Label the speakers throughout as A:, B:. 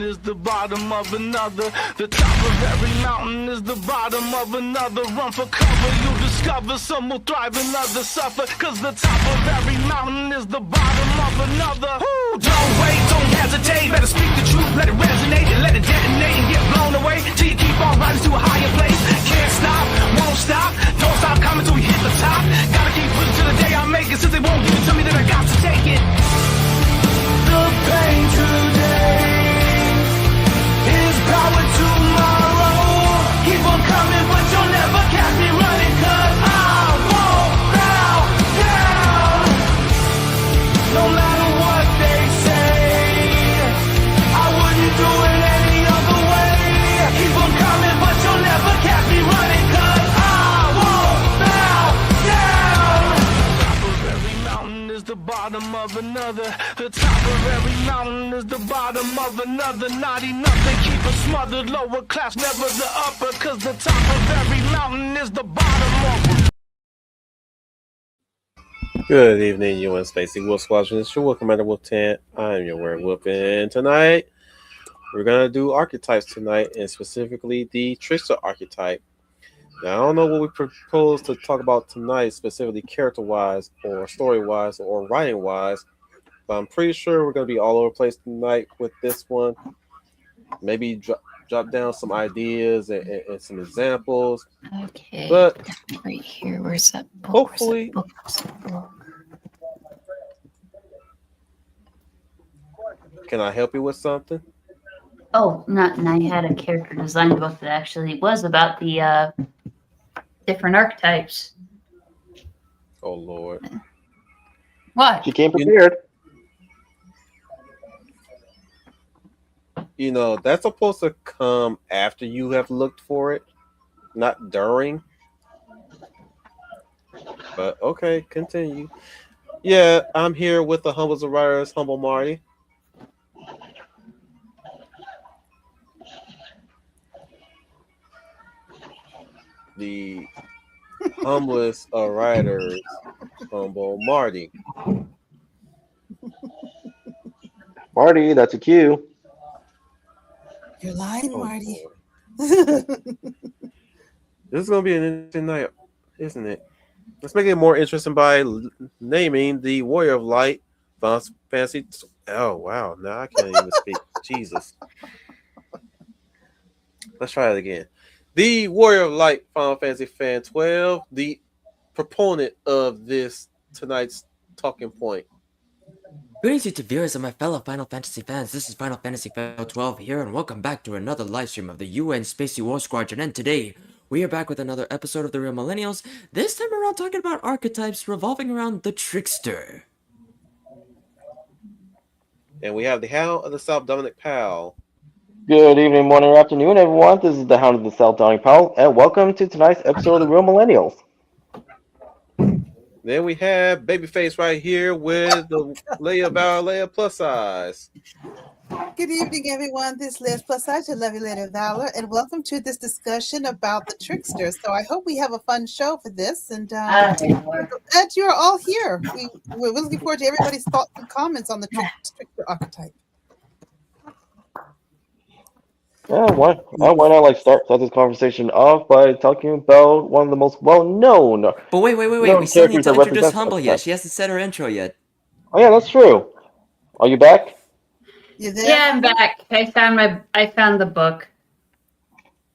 A: is the bottom of another. The top of every mountain is the bottom of another. Run for cover, you discover some will thrive and others suffer. Cause the top of every mountain is the bottom of another. Ooh, don't wait, don't hesitate. Better speak the truth, let it resonate and let it detonate and get blown away. Till you keep on rising to a higher place. Can't stop, won't stop, don't stop coming till we hit the top. Gotta keep pushing till the day I make it. Since they won't give it to me, then I got to take it. The pain today is power tomorrow. Keep on coming, but you'll never catch me running. Cause I won't bow down. No matter what they say, I wouldn't do it any other way. Keep on coming, but you'll never catch me running. Cause I won't bow down. Top of every mountain is the bottom of another. The top of every mountain is the bottom of another. Not enough, they keep us smothered. Lower class, never the upper. Cause the top of every mountain is the bottom of.
B: Good evening, UN Spacey Wolf Squadron. It's your Wolf Commander Wolf 10. I'm your werewolf, and tonight we're gonna do archetypes tonight, and specifically the Trickster Archetype. Now, I don't know what we propose to talk about tonight, specifically character-wise, or story-wise, or writing-wise, but I'm pretty sure we're gonna be all over the place tonight with this one. Maybe drop down some ideas and some examples.
C: Okay.
B: But
C: right here, where's that book?
B: hopefully, can I help you with something?
D: Oh, not, and I had a character design book that actually was about the different archetypes.
B: Oh Lord.
D: What?
E: She came prepared.
B: You know, that's supposed to come after you have looked for it, not during. But okay, continue. Yeah, I'm here with the Humbles of Writers, Humble Marty. The humblest of writers, Humble Marty.
E: Marty, that's a cue.
F: You're lying,
B: Oh,
F: Marty.
B: Lord. This is going to be an interesting night, isn't it? Let's make it more interesting by naming the Warrior of Light, Final Fantasy. Oh, wow. Now I can't even speak. Jesus. Let's try it again. The Warrior of Light, Final Fantasy Fan 12, the proponent of this tonight's talking point.
G: Greetings to viewers and my fellow Final Fantasy fans. This is Final Fantasy Fan 12 here, and welcome back to another live stream of the UN Spacey War Squadron. And today, we are back with another episode of The Real Millennials, this time around talking about archetypes revolving around the Trickster.
B: And we have the Hound of the South, Dominic Powell.
E: Good evening, morning, or afternoon, everyone. This is the Hound of the South, Donnie Powell, and welcome to tonight's episode of The Real Millennials.
B: Then we have Babyface right here with the Leia plus size.
F: Good evening, everyone. This is Liz plus size, your lovely lady of valor, and welcome to this discussion about the Trickster. So I hope we have a fun show for this, and glad you're all here. We're looking forward to everybody's thoughts and comments on the Trickster archetype.
E: Yeah, why not start this conversation off by talking about one of the most well-known.
G: But wait, we still need to introduce Humble yet. She hasn't said her intro yet.
E: Oh yeah, that's true. Are you back?
F: You there?
D: Yeah, I'm back. I found the book.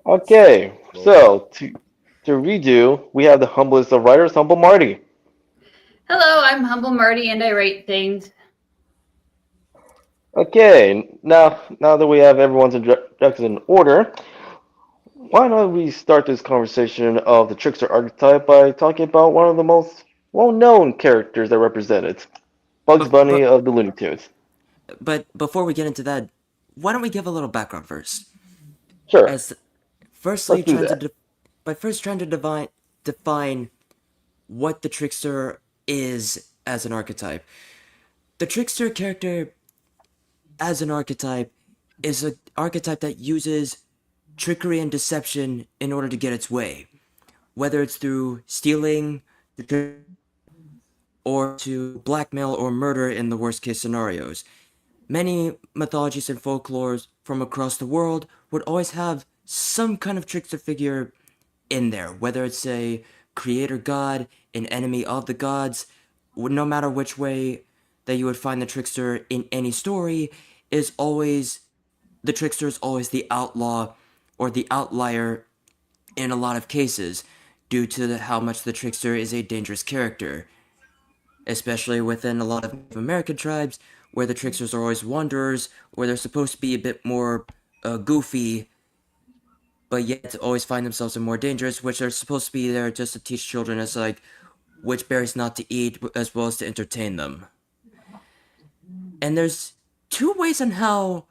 E: Okay, so to redo, we have the humblest of writers, Humble Marty.
D: Hello, I'm Humble Marty, and I write things.
E: Okay, now that we have everyone's introduction in order, why don't we start this conversation of the Trickster archetype by talking about one of the most well-known characters that represent it, Bugs Bunny of the Looney Tunes.
G: But before we get into that, why don't we give a little background first?
E: Sure.
G: Firstly, trying to define what the Trickster is as an archetype. The Trickster character as an archetype is an archetype that uses trickery and deception in order to get its way, whether it's through stealing or to blackmail or murder in the worst case scenarios. Many mythologies and folklores from across the world would always have some kind of trickster figure in there, whether it's a creator god, an enemy of the gods, no matter which way that you would find the trickster in any story, is always the trickster is always the outlaw or the outlier in a lot of cases, due to how much the trickster is a dangerous character, especially within a lot of Native American tribes, where the tricksters are always wanderers, where they're supposed to be a bit more goofy, but yet always find themselves more dangerous, which are supposed to be there just to teach children as like which berries not to eat, as well as to entertain them. And there's two ways on how,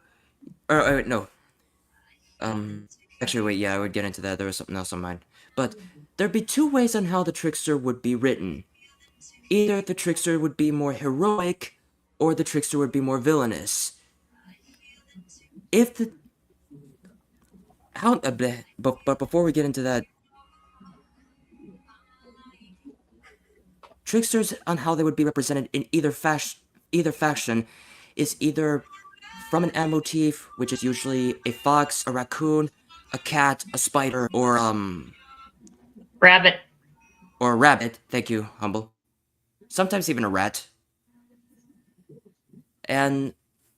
G: or no, actually wait, yeah, I would get into that. There was something else on mind, but there'd be two ways on how the trickster would be written. Either the trickster would be more heroic, or the trickster would be more villainous. If the but before we get into that, tricksters on how they would be represented in either faction is either from an animal motif, which is usually a fox, a raccoon, a cat, a spider, or
D: Rabbit.
G: or a rabbit. Thank you, Humble. Sometimes even a rat. And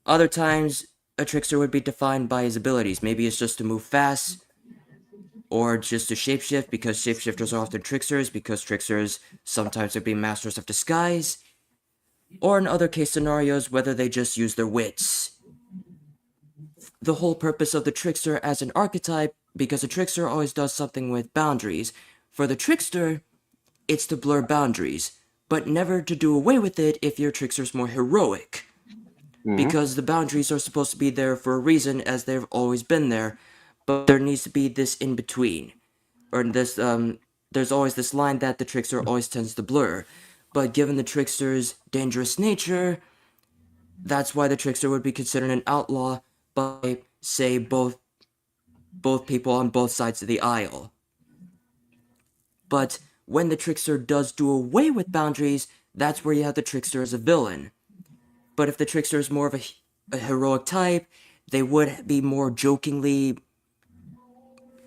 G: other times, a trickster would be defined by his abilities. Maybe it's just to move fast, or just to shapeshift, because shapeshifters are often tricksters, because tricksters sometimes would be masters of disguise, or in other case scenarios, whether they just use their wits. The whole purpose of the trickster as an archetype, because a trickster always does something with boundaries. For the trickster, it's to blur boundaries, but never to do away with it if your trickster's more heroic. Because the boundaries are supposed to be there for a reason, as they've always been there, but there needs to be this in between. Or this, there's always this line that the trickster always tends to blur. But given the trickster's dangerous nature, that's why the trickster would be considered an outlaw by, say, both people on both sides of the aisle. But when the trickster does do away with boundaries, that's where you have the trickster as a villain. But if the trickster is more of a heroic type, they would be more jokingly,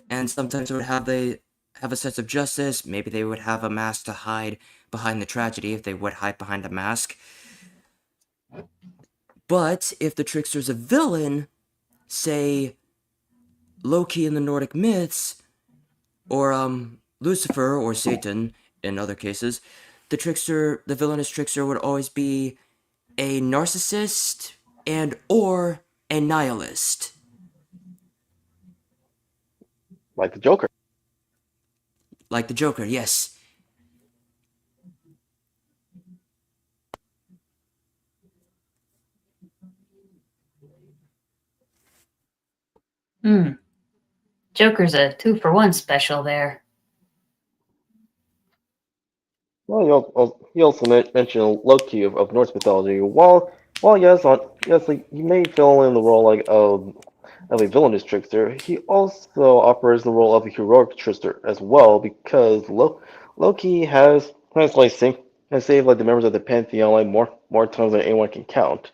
G: and sometimes would have a sense of justice. Maybe they would have a mask to hide behind the tragedy, if they would hide behind a mask. But if the trickster's a villain, say Loki in the Nordic myths, or Lucifer or Satan in other cases, the villainous trickster would always be a narcissist and or a nihilist.
E: Like the Joker.
G: Like the Joker, yes.
D: Joker's a 2-for-1 special there.
E: Well, you also mentioned Loki of Norse mythology. While yes, like, he may fill in the role like of a villainous trickster, he also operates the role of a heroic trickster as well, because Loki has saved like the members of the Pantheon like more times than anyone can count.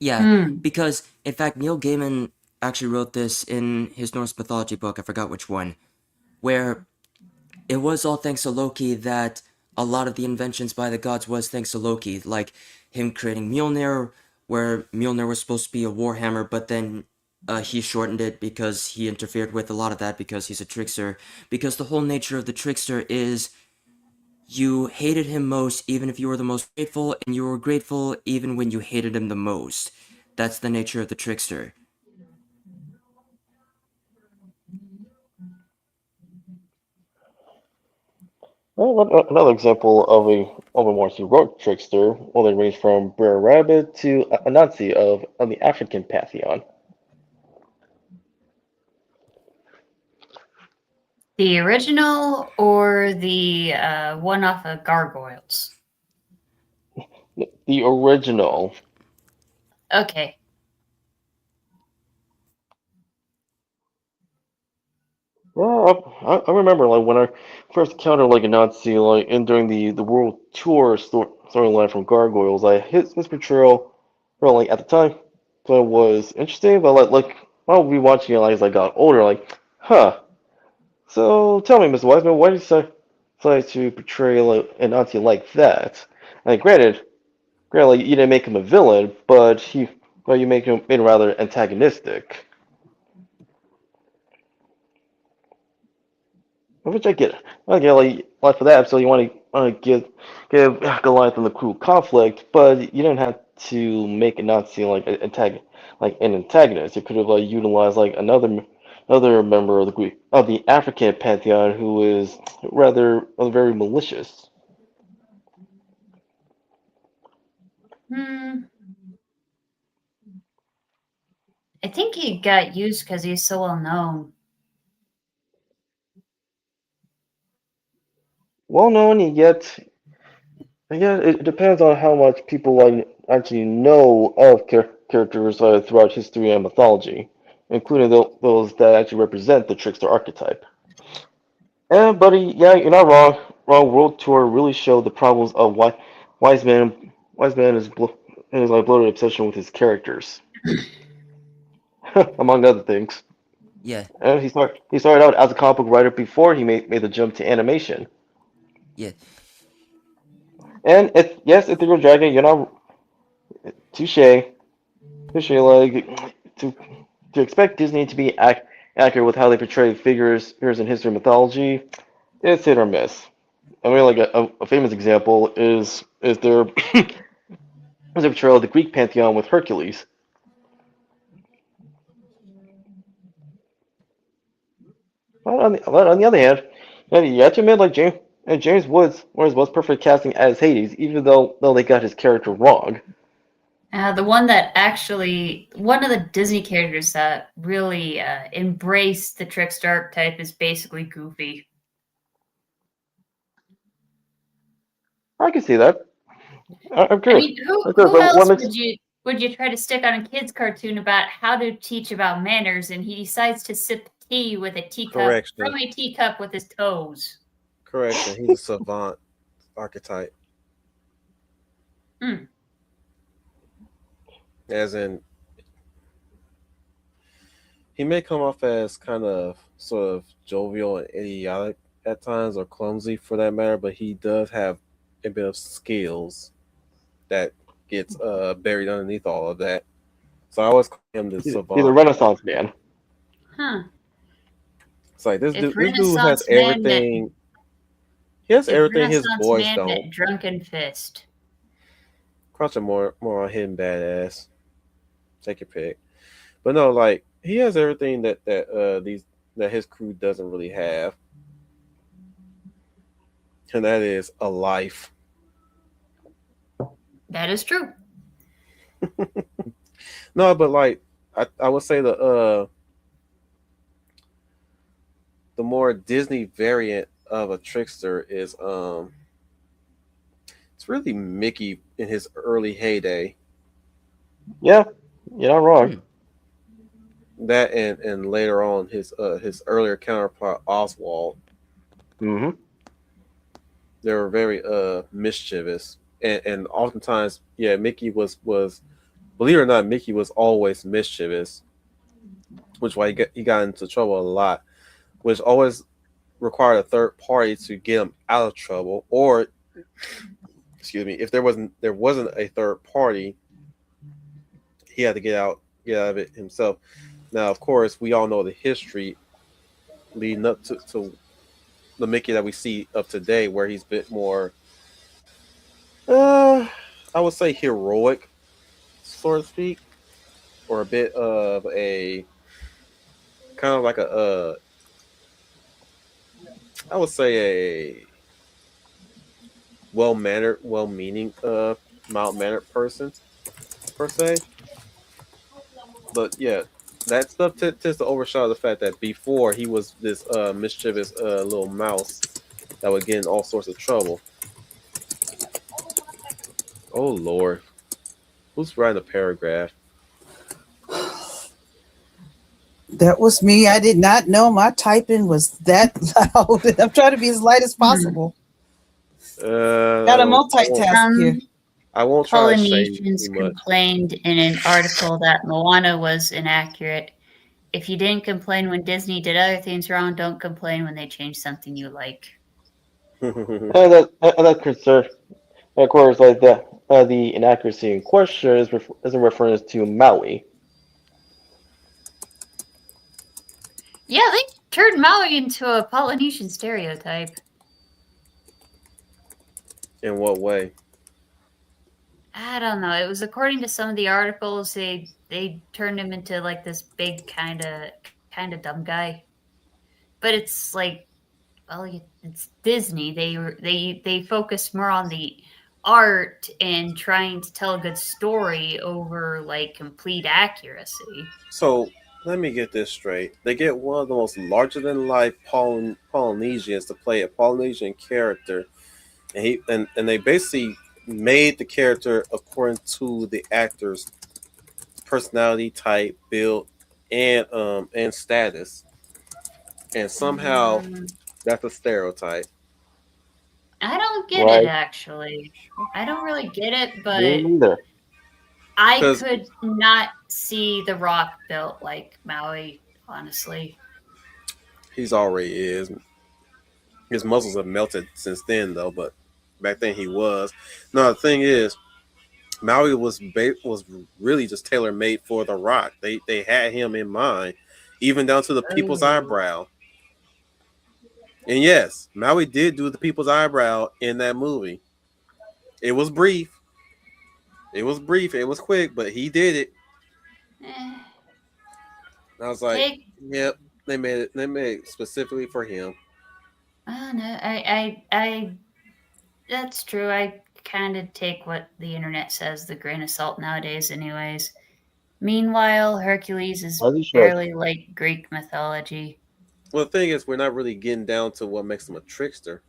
G: Yeah, because in fact Neil Gaiman actually wrote this in his Norse mythology book, I forgot which one, where it was all thanks to Loki that a lot of the inventions by the gods was thanks to Loki, like him creating Mjolnir, where Mjolnir was supposed to be a warhammer, but then he shortened it because he interfered with a lot of that because he's a trickster. Because the whole nature of the trickster is you hated him most even if you were the most grateful, and you were grateful even when you hated him the most. That's the nature of the trickster.
E: Well, another example of a more heroic trickster, well, they range from Brer Rabbit to Anansi of the African Pantheon.
D: The original or the one off of Gargoyles?
E: The original.
D: Okay.
E: Well, I remember like when I first encountered like a Nazi like in during the World Tour storyline from Gargoyles, his portrayal, well, like at the time, so it was interesting, but like while we watching it as I got older, like, huh. So tell me, Mr. Wiseman, why did you decide to portray like, an auntie like that? Like, granted, like, you didn't make him a villain, but you made him rather antagonistic. Which I get. I get like for that episode, you want to give Goliath and the crew conflict, but you didn't have to make it not seem like an antagonist. You could have like utilized like another member of the Greek of the African pantheon who is rather very malicious.
D: Hmm. I think he got used because he's so well known.
E: Well known, and yet it depends on how much people like actually know of characters throughout history and mythology, including those that actually represent the trickster archetype. And buddy, yeah, you're not wrong. Wrong World Tour really showed the problems of why Wise Man is like bloated obsession with his characters, among other things.
G: Yeah,
E: And he started out as a comic book writer before he made the jump to animation.
G: yeah.
E: And Ethereal Dragon, you're not touche. Like to expect Disney to be accurate with how they portray figures in history and mythology, it's hit or miss. I mean, like a famous example is their portrayal of the Greek pantheon with Hercules. But on the other hand, you have to admit, like James Woods was perfect casting as Hades, even though they got his character wrong.
D: One of the Disney characters that really embraced the trickster archetype is basically Goofy.
E: I can see that. I'm
D: I
E: curious.
D: mean, who
E: I'm curious,
D: else
E: what makes
D: would you try to stick on a kid's cartoon about how to teach about manners, and he decides to sip tea with a teacup
B: Correction.
D: from a teacup with his toes?
B: Correction. He's a savant archetype.
D: Hmm.
B: As in, he may come off as kind of sort of jovial and idiotic at times, or clumsy for that matter, but he does have a bit of skills that gets buried underneath all of that. So I always call him the
E: he's a
B: savant.
E: Renaissance man.
D: Huh.
B: It's like this
D: If
B: dude. This dude
D: Renaissance
B: has
D: man met
B: everything. He has
D: if
B: everything his
D: Renaissance
B: boys
D: man
B: don't.
D: met Drunken Fist.
B: Crouch more on hidden badass. Take your pick. But no, like he has everything that his crew doesn't really have. And that is a life.
D: That is true.
B: No, but like I would say the more Disney variant of a trickster is it's really Mickey in his early heyday.
E: Yeah, you're not wrong.
B: That and later on his earlier counterpart Oswald.
E: Mm-hmm.
B: They were very mischievous. And oftentimes, yeah, Mickey was believe it or not, Mickey was always mischievous, which is why he got into trouble a lot, which always required a third party to get him out of trouble, or excuse me, if there wasn't a third party, he had to get out of it himself. Now, of course, we all know the history leading up to the Mickey that we see of today, where he's a bit more, I would say, heroic, so to speak, or a bit of a kind of like I would say a well-mannered, well-meaning, mild-mannered person per se. But yeah, that stuff tends to overshadow the fact that before he was this mischievous little mouse that would get in all sorts of trouble. Oh Lord, who's writing a paragraph?
F: That was me. I did not know my typing was that loud. I'm trying to be as light as possible. Got to multitask here.
B: I won't try to shame
D: Polynesians
B: too much.
D: complained in an article that Moana was inaccurate, if you didn't complain when Disney did other things wrong, don't complain when they change something you like.
E: And that concern, of course, like the inaccuracy in question is a reference to Maui.
D: Yeah, they turned Maui into a Polynesian stereotype.
B: In what way?
D: I don't know. It was according to some of the articles. They turned him into like this big kind of dumb guy. But it's like, well, it's Disney. They focus more on the art and trying to tell a good story over like complete accuracy.
B: So let me get this straight. They get one of the most larger than life Polynesians to play a Polynesian character, and they basically made the character according to the actor's personality type, build, and status. And somehow that's a stereotype.
D: I don't get
E: Right.
D: it, actually. I don't really get it, but
E: Me neither.
D: I
B: 'Cause-
D: could not see The Rock built like Maui, honestly.
B: He's already is. His muscles have melted since then, though. But back then he was. No, the thing is, Maui was really just tailor made for The Rock. They had him in mind, even down to the people's eyebrow. And yes, Maui did do the people's eyebrow in that movie. It was brief. It was quick, but he did it.
D: Eh,
B: I was like,
D: they-
B: yep, they made it. They made it specifically for him.
D: I don't know. I that's true. I kind of take what the internet says with a grain of salt nowadays, anyways. Meanwhile, Hercules is
E: As you should.
D: barely like Greek mythology.
B: Well, the thing is, we're not really getting down to what makes him a trickster.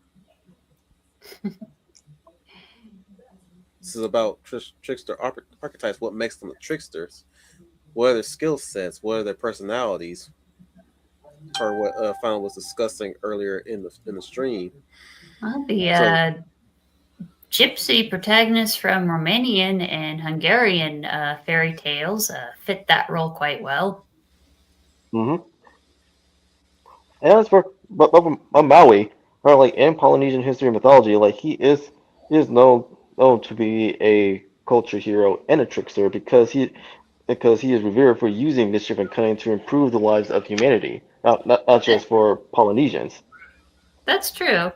B: This is about trickster archetypes. What makes them tricksters? What are their skill sets? What are their personalities? Or what Final was discussing earlier in the stream.
D: Well, the gypsy protagonists from Romanian and Hungarian fairy tales fit that role quite well.
E: Mm-hmm. And as for but Maui, or like in Polynesian history and mythology, like he is known to be a culture hero and a trickster because he is revered for using mischief and cunning to improve the lives of humanity, not just for Polynesians.
D: That's true.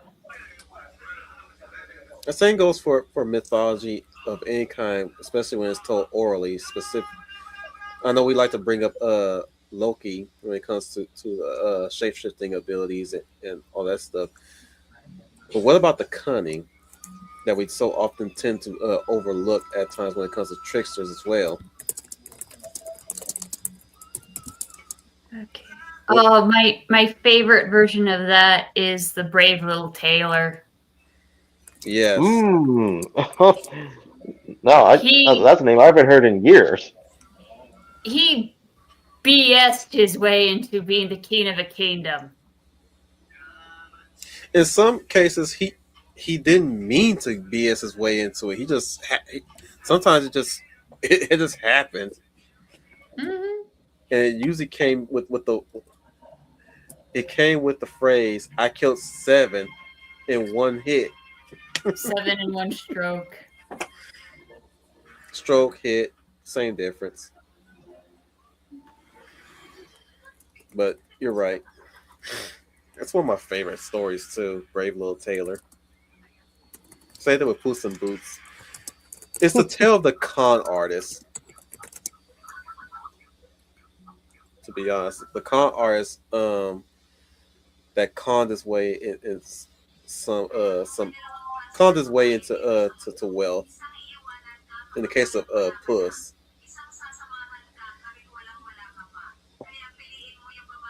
B: The same goes for mythology of any kind, especially when it's told orally. Specific. I know we like to bring up Loki when it comes to shape shifting abilities and all that stuff. But what about the cunning that we so often tend to overlook at times when it comes to tricksters as well?
D: Okay. Oh, my favorite version of that is the brave little tailor.
B: Yes.
E: No,
D: He-
E: that's a name I haven't heard in years.
D: He BS'd his way into being the king of a kingdom.
B: In some cases, he didn't mean to BS his way into it. He just sometimes it just happened,
D: Mm-hmm.
B: and it usually came with the phrase "I killed 7 in one hit."
D: 7 in 1 stroke.
B: Stroke, hit, same difference. But you're right. That's one of my favorite stories too. Brave Little Tailor. Say that with Puss in Boots. It's the tale of the con artist. To be honest, the con artist that conned his way in some conned his way into to wealth. In the case of Puss.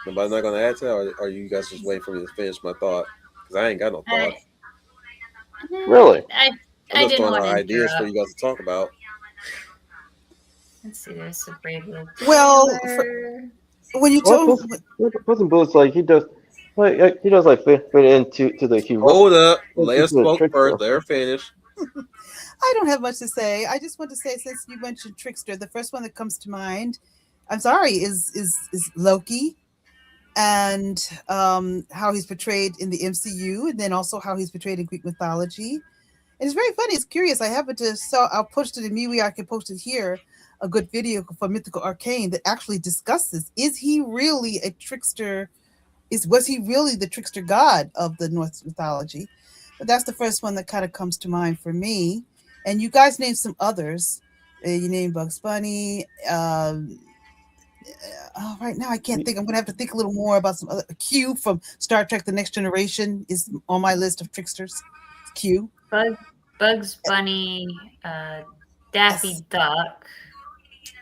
B: But I'm not gonna add to that, or are you guys just waiting for me to finish my thought? Because I ain't got no thought.
E: Really?
D: I
B: I'm just
D: didn't
B: throwing
D: want
B: out
D: to
B: ideas for
D: interrupt.
B: you guys to talk about.
D: Let's see, there's a brave little
F: Well,
D: tailor.
F: When you
E: Well,
F: told
E: Puss in Boots, like he does fit into the hero.
B: Hold up. Leia
E: Into the
B: spoke
E: trickster.
B: first. Let her finish.
F: I don't have much to say. I just want to say, since you mentioned Trickster, the first one that comes to mind I'm sorry, is Loki, and how he's portrayed in the MCU, and then also how he's portrayed in Greek mythology. And it's very funny. It's curious. I happened to I'll post it in MeWe. I can post it here. A good video for Mythical Arcane that actually discusses: is he really a trickster? Was he really the trickster god of the Norse mythology? But that's the first one that kind of comes to mind for me. And you guys named some others. You named Bugs Bunny. Right now I can't think. I'm gonna have to think a little more about some other. Q from Star Trek: The Next Generation is on my list of tricksters. Q.
D: Bugs Bunny, Daffy Duck.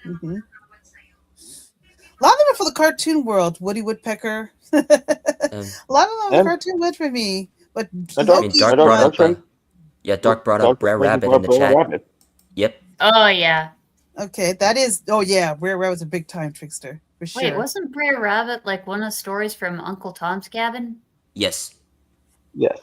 F: Mm-hmm. A lot of them are for the cartoon world. Woody Woodpecker. A lot of them are cartoon world for me. But Loki.
G: Dark brought up Brer Rabbit in the chat. Rabbit. Yep.
D: Oh yeah.
F: Okay, that is. Oh yeah, Brer Rabbit's a big time trickster for sure.
D: Wait, wasn't Brer Rabbit like one of the stories from Uncle Tom's Cabin?
G: Yes.
E: Yes.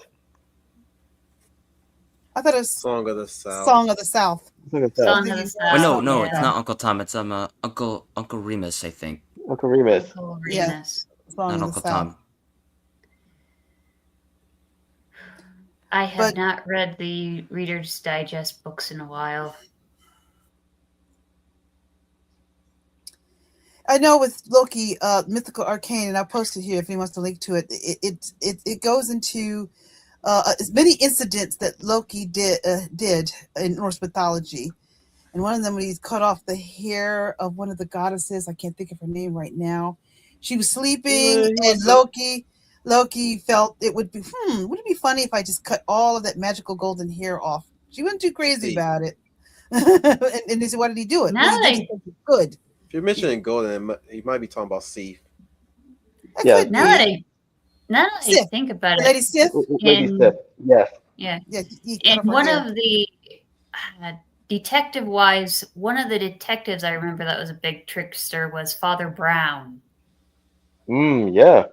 F: I thought it was
B: Song of the South.
F: Song of the South.
D: Song of the South.
G: Well, no, it's not Uncle Tom. It's Uncle Remus, I think.
E: Uncle Remus.
D: Uncle Remus.
F: Yeah.
G: Not Uncle Tom.
D: I have not read the Reader's Digest books in a while.
F: I know with Loki, Mythical Arcane, and I'll post it here if anyone wants to link to it. It goes into as many incidents that Loki did in Norse mythology, and one of them when he cut off the hair of one of the goddesses. I can't think of her name right now. She was sleeping, and Loki felt it would be would it be funny if I just cut all of that magical golden hair off? She wasn't too crazy about it, and they said, "Why did he do it?" Good.
B: If you're mentioning golden, he might be talking about Sif.
E: Yeah.
D: Now that I think about it,
F: Lady Sif.
E: Lady Sif. Yes.
D: Yeah.
F: And
D: one of the detective-wise, one of the detectives I remember that was a big trickster was Father Brown.
E: Yeah.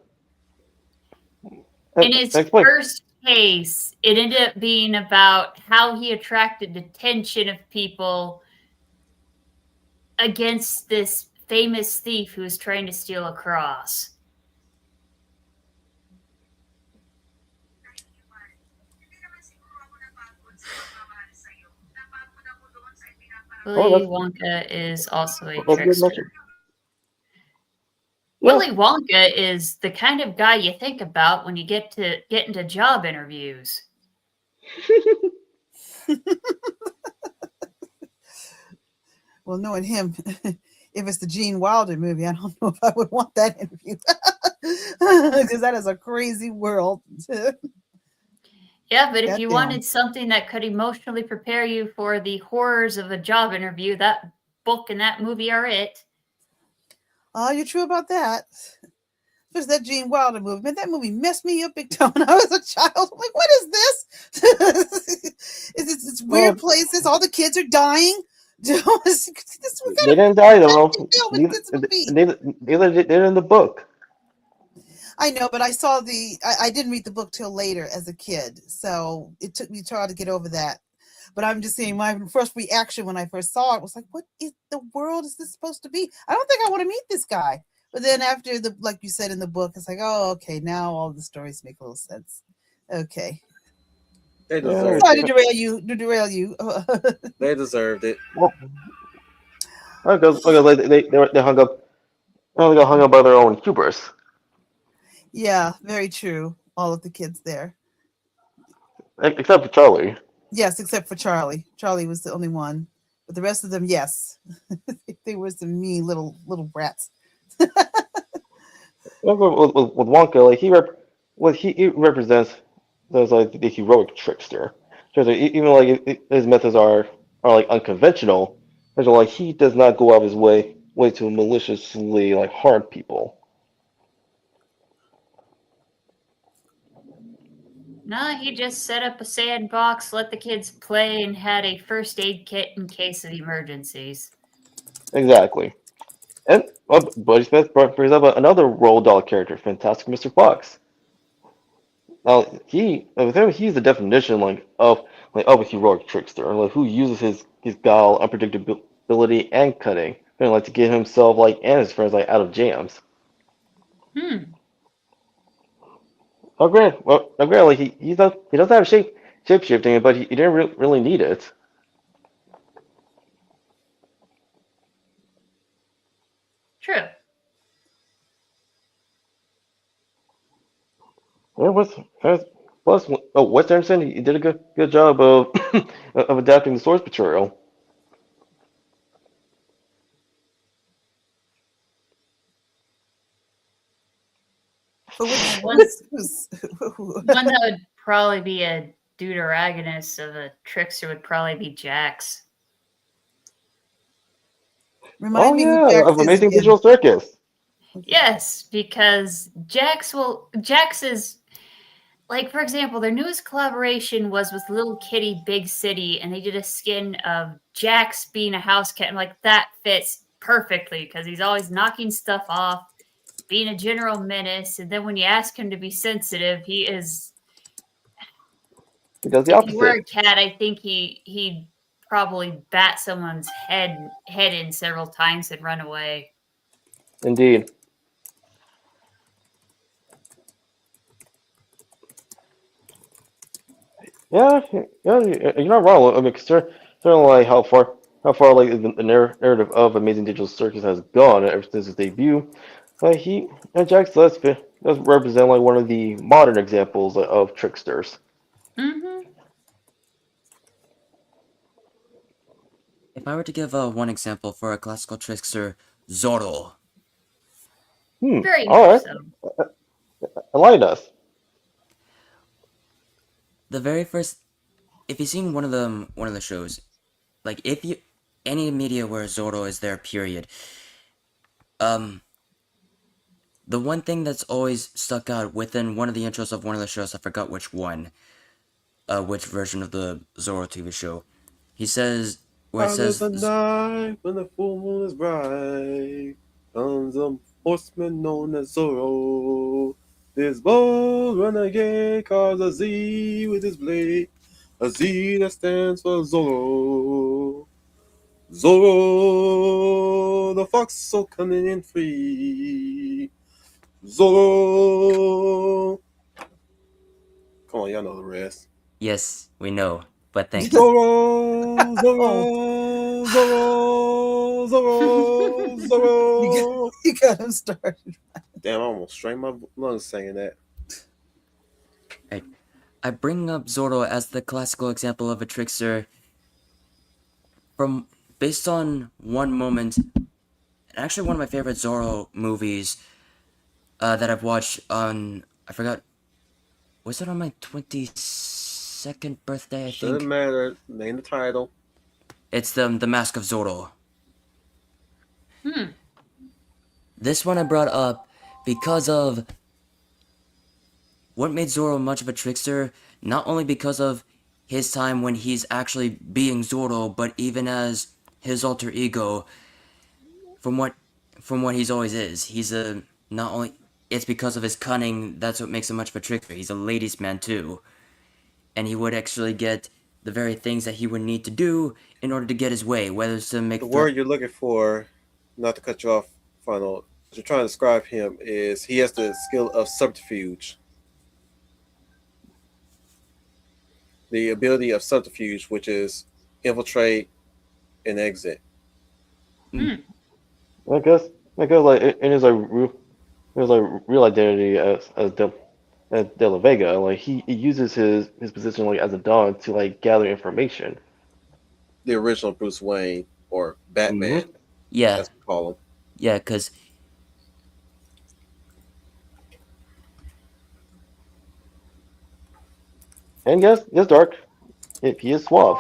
D: In his first case, it ended up being about how he attracted attention of people against this famous thief who was trying to steal a cross. Willy Wonka is also a trickster. Willy Wonka is the kind of guy you think about when you get into job interviews.
F: Well, knowing him, if it's the Gene Wilder movie, I don't know if I would want that interview because that is a crazy world.
D: Yeah, but if you wanted something that could emotionally prepare you for the horrors of a job interview, that book and that movie are it.
F: Oh, you're true about that. There's that Gene Wilder movie. Man, that movie messed me up big time when I was a child. I'm like, what is this? It's weird places. All the kids are dying.
E: They didn't die though. Neither did in the book.
F: I know, but I saw I didn't read the book till later as a kid, so it took me a while to get over that. But I'm just saying, my first reaction when I first saw it was like, "What in the world is this supposed to be?" I don't think I want to meet this guy. But then after like you said in the book, it's like, "Oh, okay, now all the stories make a little sense." Okay.
B: They deserved
F: Sorry to derail you.
B: They deserved it.
E: Because they hung up. They got hung up by their own hubris.
F: Yeah, very true. All of the kids there,
E: except for Charlie.
F: Yes, except for Charlie. Charlie was the only one, but the rest of them, yes, they were some mean little brats.
E: With Wonka, like he represents as like the heroic trickster. So even like his methods are like unconventional. So like he does not go out of his way to maliciously like harm people.
D: No, he just set up a sandbox, let the kids play, and had a first aid kit in case of emergencies.
E: Exactly. And Buddy Smith brings up another Roald Dahl character, Fantastic Mr. Fox. Now with him, he's the definition of a heroic trickster, like who uses his guile, unpredictability, and cunning like to get himself and his friends out of jams.
D: Hmm.
E: Oh, granted, he doesn't have shape shifting, but he didn't really need it.
D: True.
E: Yeah, Wes Anderson, he did a good job of of adapting the source material.
F: For which
D: One
F: who's
D: one that would probably be a deuteragonist of a trickster would probably be Jax.
F: remind me who
E: Yeah,
F: Jax
E: of
F: is
E: Amazing
F: again.
E: Digital Circus.
D: Yes, because Jax is like, for example, their newest collaboration was with Little Kitty Big City, and they did a skin of Jax being a house cat. I'm like, that fits perfectly because he's always knocking stuff off, being a general menace, and then when you ask him to be sensitive, he is.
E: He does the
D: If he were
E: opposite.
D: a cat, I think he'd probably bat someone's head in several times and run away.
E: Indeed. Yeah, you're not wrong. I mean, considering like how far like the narrative of Amazing Digital Circus has gone ever since its debut, he and Jax does represent like one of the modern examples of tricksters.
D: Mm-hmm.
G: If I were to give one example for a classical trickster, Zorro.
D: Very
E: All
D: much
E: right.
D: so.
E: Enlighten us.
G: The very first, if you've seen one of the shows, like if you any media where Zorro is there, period. Um, the one thing that's always stuck out within one of the intros of one of the shows, I forgot which one, which version of the Zorro TV show, he says where it
B: Out of
G: says
B: the night when the full moon is bright comes a horseman known as Zorro. This bold renegade calls a Z with his blade, a Z that stands for Zorro. Zorro, the fox so cunning and free. Zorro. Come on, y'all know the rest.
G: yes, we know, but thank you.
B: Zorro, Zorro, Zorro, Zorro, Zorro.
F: You got him started.
B: Damn, I almost strained my lungs saying that.
G: I bring up Zorro as the classical example of a trickster from based on one moment, and actually one of my favorite Zorro movies that I've watched on, I forgot, was it on my 22nd birthday, I
B: Shouldn't
G: think?
B: matter. Name the title.
G: It's the Mask of Zorro.
D: Hmm.
G: This one I brought up because of what made Zorro much of a trickster, not only because of his time when he's actually being Zorro, but even as his alter ego from what he's always is. He's a not only it's because of his cunning, that's what makes him much of a trickster. He's a ladies' man too. And he would actually get the very things that he would need to do in order to get his way, whether it's to make
B: The word you're looking for, not to cut you off, Final, what you're trying to describe him is he has the skill of subterfuge. The ability of subterfuge, which is infiltrate and exit.
E: I guess like in his real identity as De La Vega, like he uses his position like as a Don to like gather information.
B: The original Bruce Wayne or Batman,
G: yeah,
B: as we call him.
G: yeah, because
E: And yes, Dark, he is suave.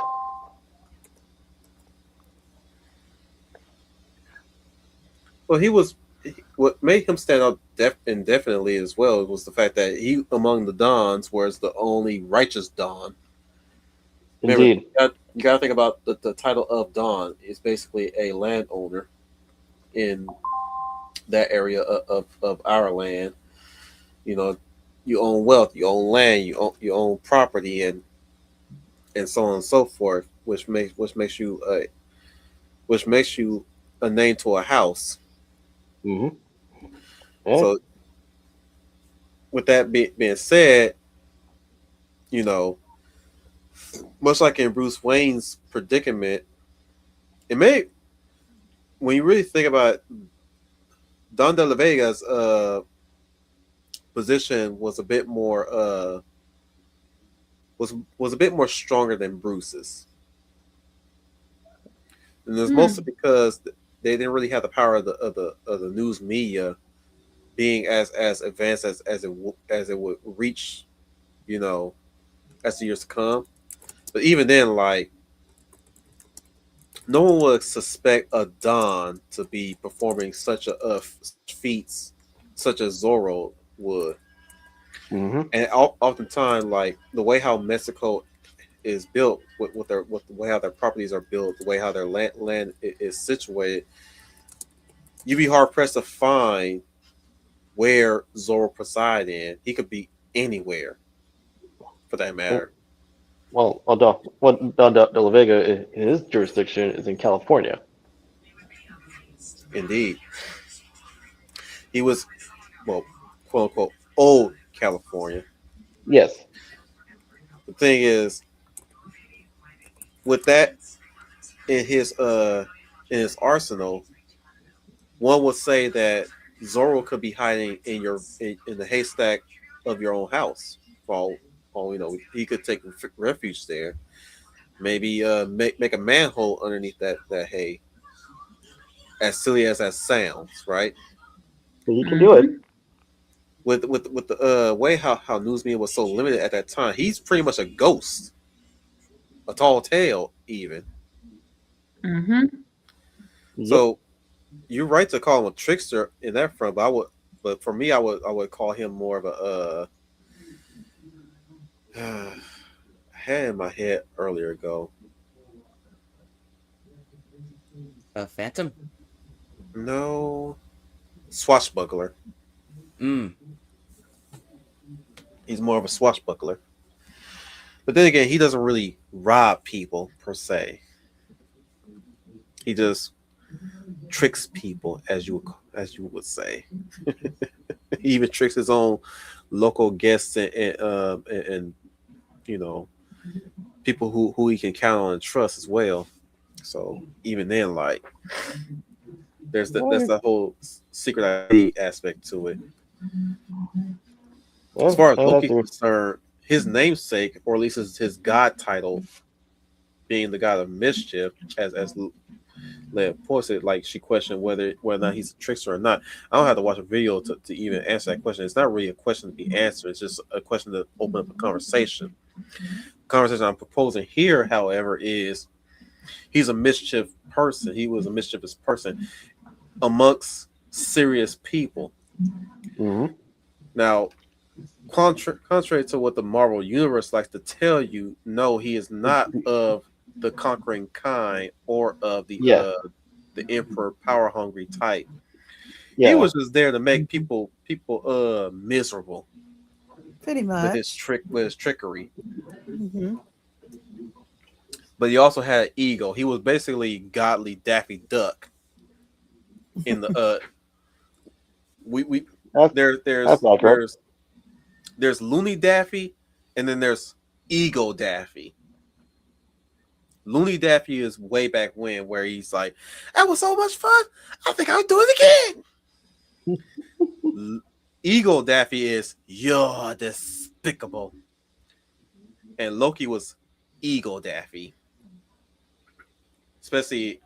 B: Well, what made him stand out indefinitely as well was the fact that he, among the Dons, was the only righteous Don. Remember,
E: Indeed.
B: you got to think about the title of Don is basically a landowner in that area of our land. You know, you own wealth, you own land, you own property, and so on and so forth, which makes you a name to a house.
E: Mm-hmm. Yeah.
B: So, with that being said, you know, much like in Bruce Wayne's predicament, it may, when you really think about it, Don De La Vega's position was a bit more was a bit more stronger than Bruce's, and it's mostly because they didn't really have the power of the news media being as advanced as it would reach, you know, as the years to come. But even then, like, no one would suspect a Don to be performing such feats such as Zorro would.
E: Mm-hmm.
B: And oftentimes, like the way how Mexico is built, with the way how their properties are built, the way how their land is situated, you'd be hard pressed to find where Zorro preside in. He could be anywhere, for that matter.
E: Well, Don De La Vega, his jurisdiction is in California.
B: Indeed, he was, well, quote unquote, old California.
E: Yes.
B: The thing is, with that in his arsenal, one would say that Zorro could be hiding in the haystack of your own house. For all you know, he could take refuge there. Maybe make a manhole underneath that hay. As silly as that sounds, right?
E: He can do it.
B: With the way how news media was so limited at that time, he's pretty much a ghost, a tall tale, even. So you're right to call him a trickster in that front, but for me, I would call him more of a I had in my head earlier ago.
G: A phantom?
B: No, swashbuckler. He's more of a swashbuckler. But then again, he doesn't really rob people per se. He just tricks people, as you would say. He even tricks his own local guests and you know, people who he can count on and trust as well. So even then, like, that's the whole secret ID aspect to it. As far as Loki's concerned, his namesake, or at least his god title, being the god of mischief, as Leia points it, like she questioned whether or not he's a trickster or not. I don't have to watch a video to even answer that question. It's not really a question to be answered. It's just a question to open up a conversation. The conversation I'm proposing here, however, is he's a mischief person. He was a mischievous person amongst serious people.
E: Mm-hmm.
B: Now, contrary to what the Marvel Universe likes to tell you, no, he is not of the conquering kind or of the emperor power hungry type. He was just there to make people miserable.
F: Pretty much.
B: With his trickery.
F: Mm-hmm.
B: But he also had an ego. He was basically godly Daffy Duck. In the there's Looney Daffy, and then there's Ego Daffy. Looney Daffy is way back when, where he's like, "That was so much fun. I think I'll do it again." Ego Daffy is, "You're despicable," and Loki was Ego Daffy, especially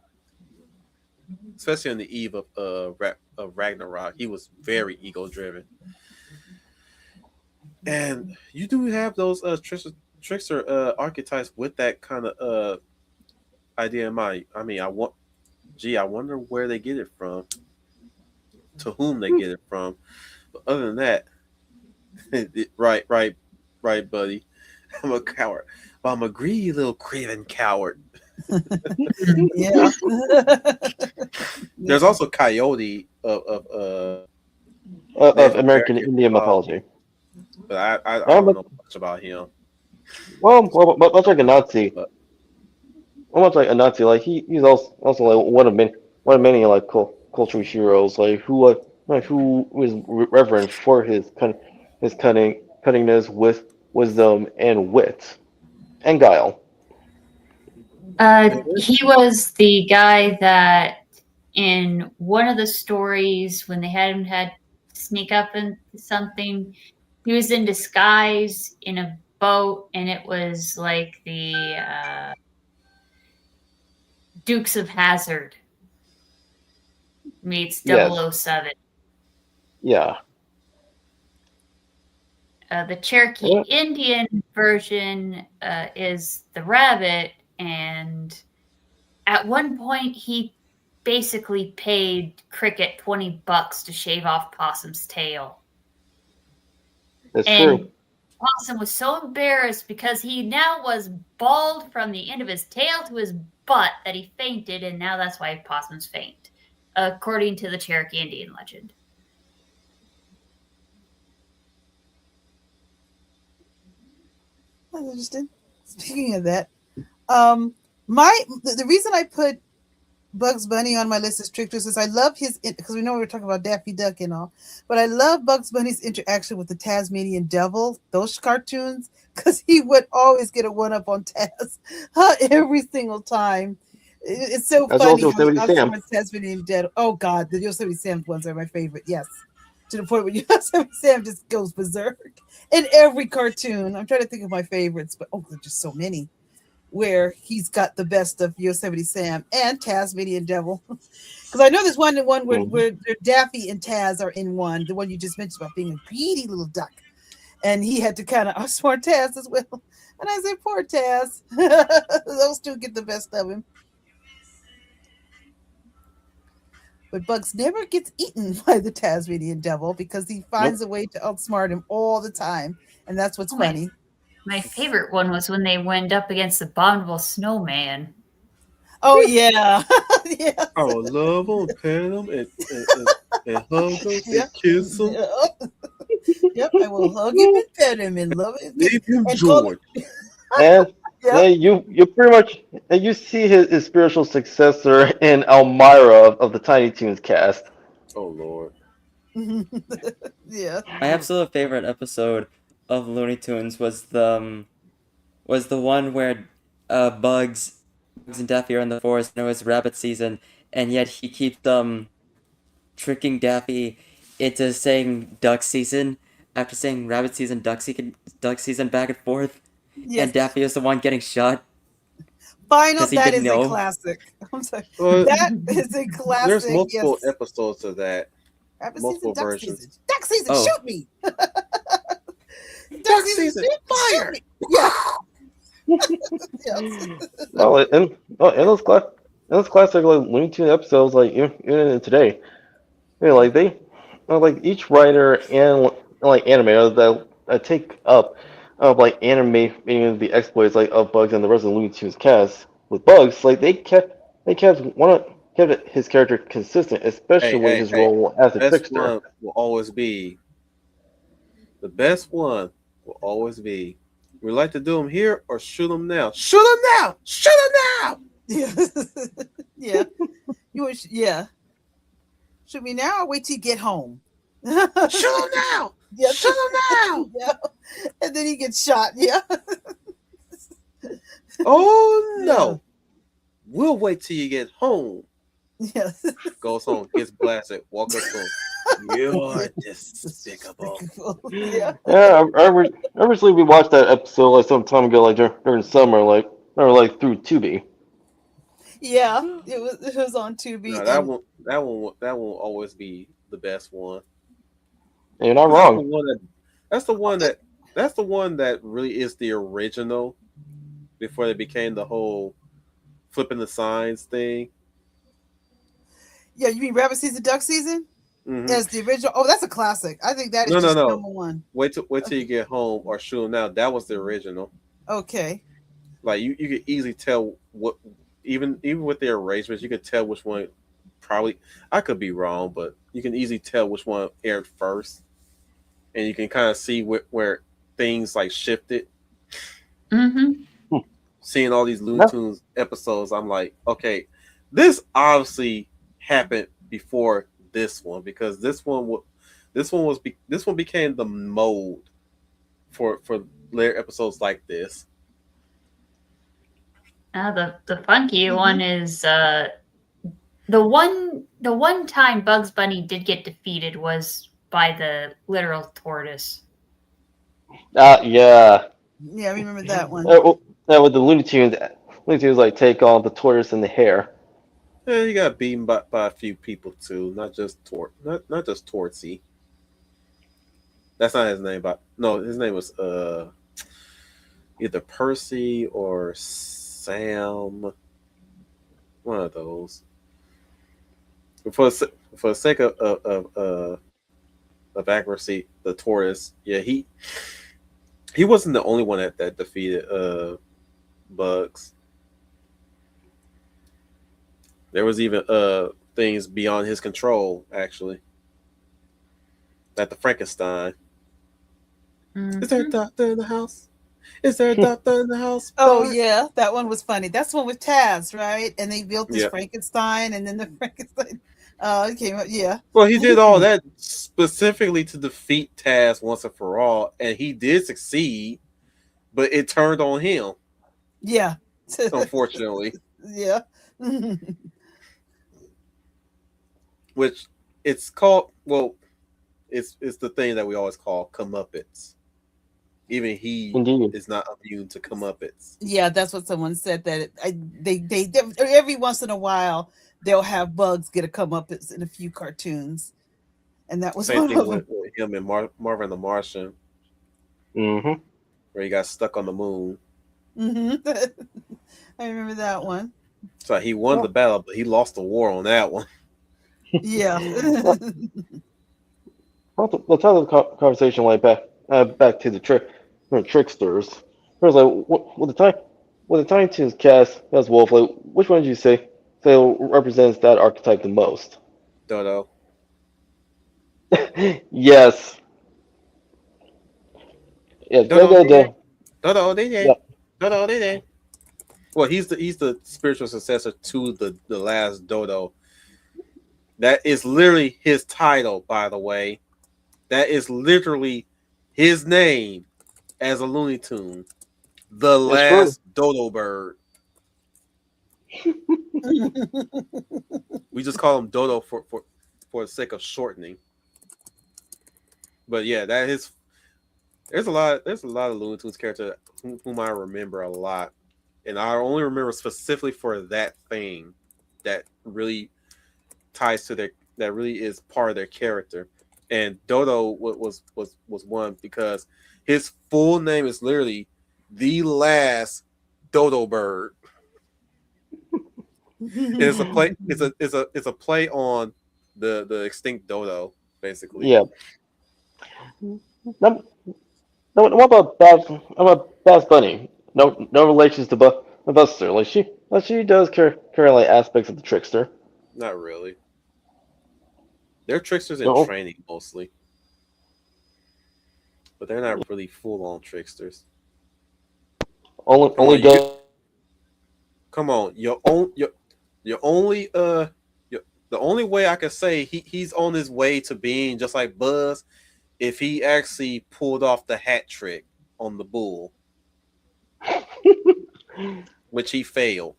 B: on the eve of Ragnarok. He was very ego driven. And you do have those trickster archetypes with that kind of idea in mind. I mean, I wonder where they get it from, to whom they get it from. But other than that, right, buddy. I'm a coward, but I'm a greedy little craven coward.
F: Yeah.
B: There's also Coyote of
E: American Indian mythology.
B: But I don't know much about him.
E: Well, much like a Nazi. Much like a Nazi, like he's also like one of many. one of many like cultural heroes, who was reverent for his cunningness, with wisdom and wit and guile.
D: He was the guy that in one of the stories when they had him had sneak up into something, he was in disguise in a boat, and it was like the Dukes of Hazzard meets
E: Yes.
D: 007.
E: Yeah.
D: The Cherokee Indian version is the rabbit, and at one point he basically paid Cricket $20 to shave off Possum's tail.
E: That's
D: And
E: true.
D: Possum was so embarrassed because he now was bald from the end of his tail to his butt that he fainted, and now that's why possums faint, according to the Cherokee Indian legend.
F: That's interesting. Speaking of that, the reason I put Bugs Bunny on my list is Tricksters is I love his, because we know we were talking about Daffy Duck and all, but I love Bugs Bunny's interaction with the Tasmanian Devil, those cartoons, because he would always get a one-up on Taz every single time. It's so
E: That's
F: funny
E: also Yosemite Sam.
F: Tasmanian Devil. Oh God, the Yosemite Sam ones are my favorite. Yes, to the point where Yosemite Sam just goes berserk in every cartoon. I'm trying to think of my favorites, but there's just so many where he's got the best of Yosemite Sam and Tasmanian Devil. Because I know there's one where Daffy and Taz are in one, the one you just mentioned about being a greedy little duck. And he had to kind of outsmart Taz as well. And I said, poor Taz. Those two get the best of him. But Bugs never gets eaten by the Tasmanian Devil because he finds a way to outsmart him all the time. And that's what's funny.
D: My favorite one was when they went up against the Abominable Snowman.
F: Oh, yeah. Yes.
B: I would love them, pet them, and hug them, and kiss them.
F: Yep, I will hug him and pet him and love him.
B: Leave him, George.
E: And you pretty much, and you see his spiritual successor in Elmira of the Tiny Toons cast.
B: Oh Lord.
F: Yeah.
G: My absolute favorite episode of Looney Tunes was the one where Bugs and Daffy are in the forest and it was rabbit season, and yet he keeps tricking Daffy into saying duck season after saying rabbit season, duck season back and forth.
F: Yes.
G: And Daffy is the one getting shot.
F: Final,
G: he
F: that
G: didn't
F: is a
G: know.
F: classic. I'm sorry.
B: Well,
F: that is a classic.
B: There's multiple
F: yes.
B: episodes of that.
F: Rabbit
B: multiple
F: season,
B: versions.
F: Duck season,
G: Oh.
F: shoot me.
B: Duck season, fire!
F: Shoot me. Yeah. Yes.
E: And those classic like Looney Tunes episodes, like even today, like they, like each writer and like animator that take up of like animating the exploits like of Bugs and the rest of the Looney Tunes cast with Bugs, like they kept his character consistent, especially with his role as a
B: best
E: trickster.
B: one will always be the best one. Will always be. We like to do them here or shoot them now. Shoot them now. Shoot them now.
F: Yeah. Yeah. You wish, yeah. Shoot me now or wait till you get home?
B: Shoot them now.
F: Yeah.
B: Shoot them now.
F: Yeah. And then he gets shot. Yeah.
B: Oh no. We'll wait till you get home.
F: Yes.
B: Goes home, gets blasted, walks up to him. You're despicable.
F: Yeah.
E: Yeah, I recently we watched that episode like some time ago, like during the summer, like through Tubi.
F: Yeah. It was on Tubi.
B: No, that one will always be the best one.
E: And you're not wrong.
B: That's the one that really is the original before they became the whole flipping the signs thing.
F: Yeah, you mean rabbit season, duck season?
B: Mm-hmm.
F: As the original. Oh, that's a classic. I think that is just number one.
B: Wait till you get home or shoot them now. That was the original.
F: Okay.
B: Like you could easily tell what even with their arrangements, you could tell which one probably I could be wrong, but you can easily tell which one aired first. And you can kind of see where things like shifted.
D: Mm-hmm.
B: Seeing all these Looney Tunes episodes, I'm like, okay, this obviously happened before this one, because this one became the mold for later episodes like this.
D: The funky one is the one time Bugs Bunny did get defeated was by the literal tortoise.
E: Yeah.
F: Yeah, I remember that one.
E: With the Looney Tunes like take on the tortoise and the hare.
B: Yeah, he got beaten by a few people too, not just Tortsy. That's not his name, but no, his name was either Percy or Sam. One of those. For the sake of accuracy, the tortoise, yeah, he wasn't the only one that defeated Bugs. There was even things beyond his control, actually. Like the Frankenstein.
D: Mm-hmm.
B: Is there a doctor in the house? Is there a doctor in the house?
F: Oh yeah, that one was funny. That's the one with Taz, right? And they built this
B: Yeah.
F: Frankenstein, and then the Frankenstein it came up. Yeah.
B: Well, he did all that specifically to defeat Taz once and for all, and he did succeed, but it turned on him.
F: Yeah.
B: Unfortunately.
F: Yeah.
B: Which it's called, well, it's the thing that we always call comeuppance. Even he
E: Indeed.
B: is not immune to comeuppance.
F: Yeah, that's what someone said. That they every once in a while they'll have Bugs get a comeuppance in a few cartoons, and that was
B: Same
F: one
B: thing
F: of them.
B: with him and Marvin the Martian,
E: Mm-hmm.
B: where he got stuck on the moon.
F: I remember that one.
B: So he won the battle, but he lost the war on that one.
F: Yeah.
E: Let's have the conversation like back to the tricksters. First, like, with the Tiny Toons cast as Wolf, like, which one did you say represents that archetype the most?
B: Dodo.
E: Yes. Yeah,
B: Dodo.
E: Dodo.
B: Dodo, they did.
E: Yep.
B: Dodo, they did. Well, he's the spiritual successor to the last Dodo. That is literally his title, by the way. That is literally his name as a Looney Tune. The last Dodo bird. We just call him Dodo for the sake of shortening. But yeah, that is. There's a lot of Looney Tunes characters whom I remember a lot, and I only remember specifically for that thing that really ties to that really is part of their character. And Dodo was one, because his full name is literally the last Dodo bird. It's a play. It's a play on the extinct dodo, basically.
E: Yeah. What about Babs Bunny? No relations to Buster. Like she does carry like aspects of the trickster.
B: Not really. They're tricksters in
E: No.
B: training mostly, but they're not really full-on tricksters.
E: Only does.
B: Come on, your only the only way I can say he's on his way to being just like Buzz, if he actually pulled off the hat trick on the bull, which he failed.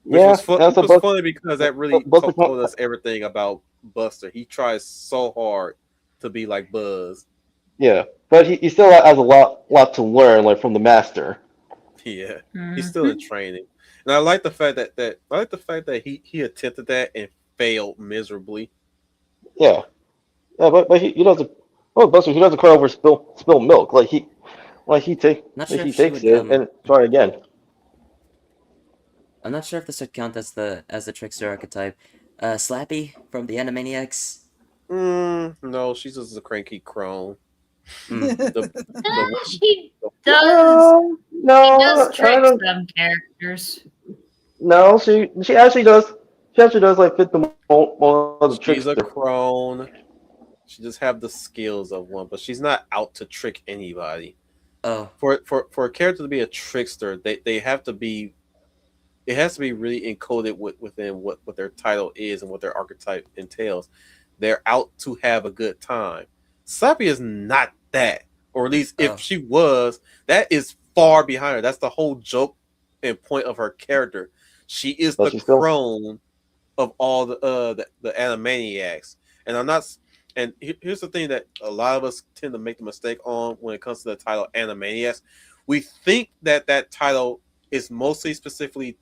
B: Which was funny because that really told us everything about Buster. He tries so hard to be like Buzz.
E: Yeah, but he still has a lot to learn, like from the master.
B: Yeah, he's still in training, and I like the fact that he attempted that and failed miserably.
E: Yeah, but he doesn't. Oh, Buster, he doesn't cry over spill milk. He takes it and try again.
G: I'm not sure if this would count as the trickster archetype. Slappy from the Animaniacs.
B: No, she's just a cranky crone.
D: She does.
E: No,
D: she does trick some characters.
E: No, she actually does. She actually does like fit the mold of the trickster.
B: She's a crone. She just have the skills of one, but she's not out to trick anybody.
G: Oh,
B: For a character to be a trickster, they have to be. it has to be really encoded within what their title is and what their archetype entails. They're out to have a good time. Slappy is not that, or at least if she was, that is far behind her. That's the whole joke and point of her character. She is
E: But
B: the
E: she's still-
B: crone of all the Animaniacs, and I'm not. And here's the thing that a lot of us tend to make the mistake on when it comes to the title Animaniacs. We think that that title is mostly specifically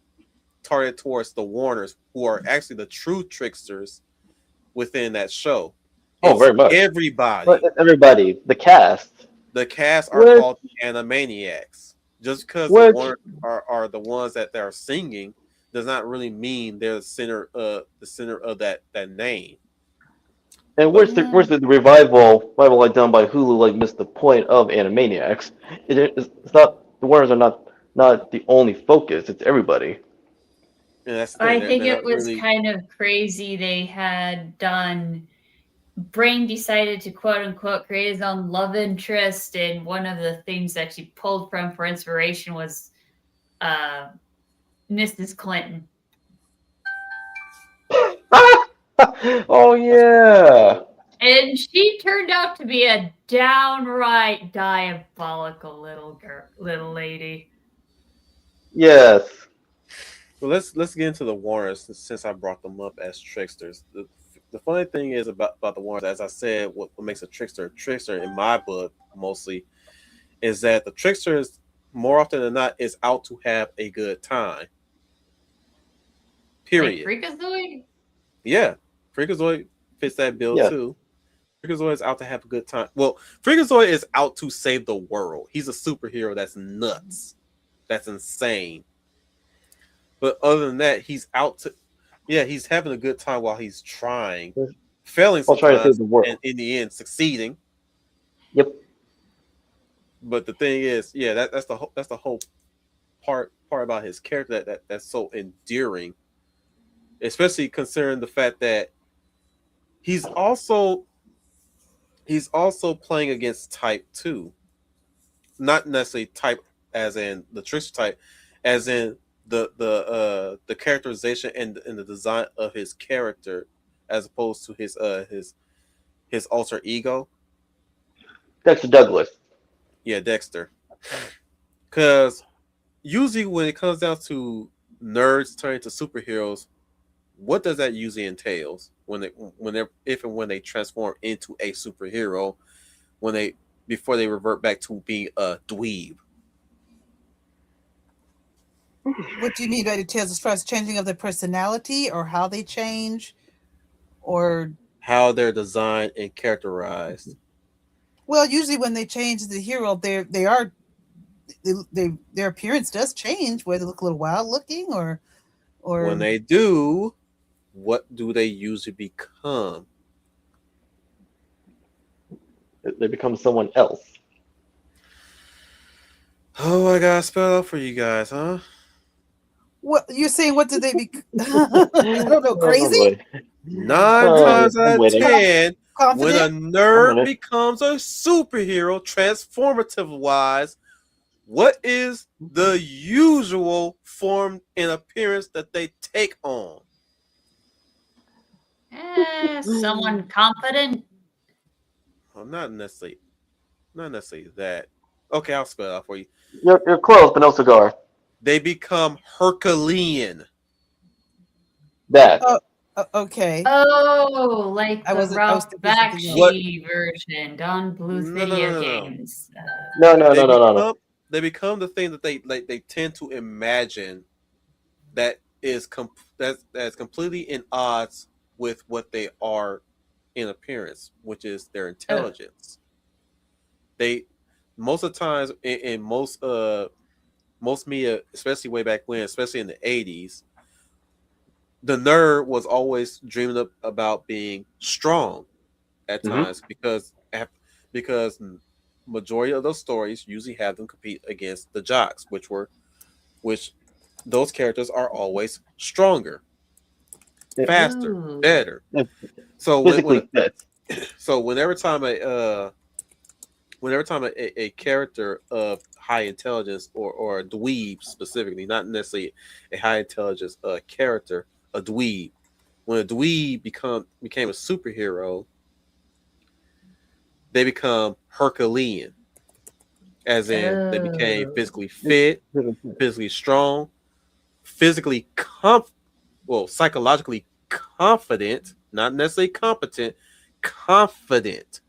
B: targeted towards the Warners, who are actually the true tricksters within that show.
E: Oh,
B: It's
E: very much.
B: everybody.
E: But everybody, the cast.
B: The cast are
E: Which-
B: called the Animaniacs. Just because
E: Which-
B: the Warners are the ones that they're singing does not really mean they're the center of that name.
E: And where's the revival like done by Hulu like missed the point of Animaniacs? It's not the Warners are not the only focus. It's everybody.
B: And that's the thing,
D: I
B: they're
D: think
B: not
D: it was
B: really-
D: kind of crazy. They had done. Brain decided to quote unquote create his own love interest, and one of the things that she pulled from for inspiration was Mrs. Clinton.
E: Oh yeah.
D: And she turned out to be a downright diabolical little lady.
E: Yes.
B: Well, let's get into the Warners since I brought them up as tricksters. The funny thing is about the Warners, as I said, what makes a trickster in my book mostly is that the trickster is more often than not is out to have a good time. Period.
D: Like Freakazoid?
B: Yeah, Freakazoid fits that bill
E: Yeah.
B: too. Freakazoid is out to have a good time. Well, Freakazoid is out to save the world. He's a superhero that's nuts. That's insane. But other than that, he's out to, he's having a good time while he's trying, failing
E: While trying to
B: sometimes,
E: save the world.
B: and in the end succeeding.
E: Yep.
B: But the thing is, that's the whole part about his character that's so endearing, especially considering the fact that he's also playing against type 2, not necessarily type as in the trickster type, as in the characterization and the design of his character, as opposed to his alter ego.
E: Dexter Douglas.
B: Yeah, Dexter. Because usually when it comes down to nerds turning to superheroes, what does that usually entails when they transform into a superhero, before they revert back to being a dweeb?
F: What do you mean by details as far as changing of their personality or how they change? Or
B: How they're designed and characterized.
F: well, usually when they change the hero, their appearance does change, where they look a little wild looking or
B: When they do, what do they usually become?
E: They become someone else.
B: Oh, I gotta spell it out for you guys, huh?
F: what you're saying, what do they be? I don't know, crazy?
E: Oh,
B: 9
E: Oh,
B: times out
E: I'm
B: of
E: waiting.
B: 10, when a
F: Confident?
B: nerd becomes a superhero, transformative wise, what is the usual form and appearance that they take on?
D: Someone confident.
B: Well, not necessarily that. Okay, I'll spell it out for you.
E: You're close, but no cigar.
B: They become Herculean.
E: That.
F: Okay.
D: Oh, like
F: I
D: the
F: was
D: Ralph
F: thinking something else.
D: Bakshi version on Blue
B: No,
D: video
B: no.
D: games.
E: No.
B: They become the thing that they tend to imagine that is that's completely in odds with what they are in appearance, which is their intelligence. They most of the times in most media, especially way back when, especially in the 80s, the nerd was always dreaming about being strong at times, because majority of those stories usually have them compete against the jocks, which those characters are always stronger, faster,
D: Ooh.
B: better.
E: Yeah.
B: So
E: Physically fit.
B: so whenever time whenever time a character of high intelligence or a dweeb specifically, not necessarily a high intelligence character, a dweeb. When a dweeb became a superhero, they become Herculean, as in they became
D: Oh.
B: physically fit, physically strong, psychologically confident, not necessarily competent, confident,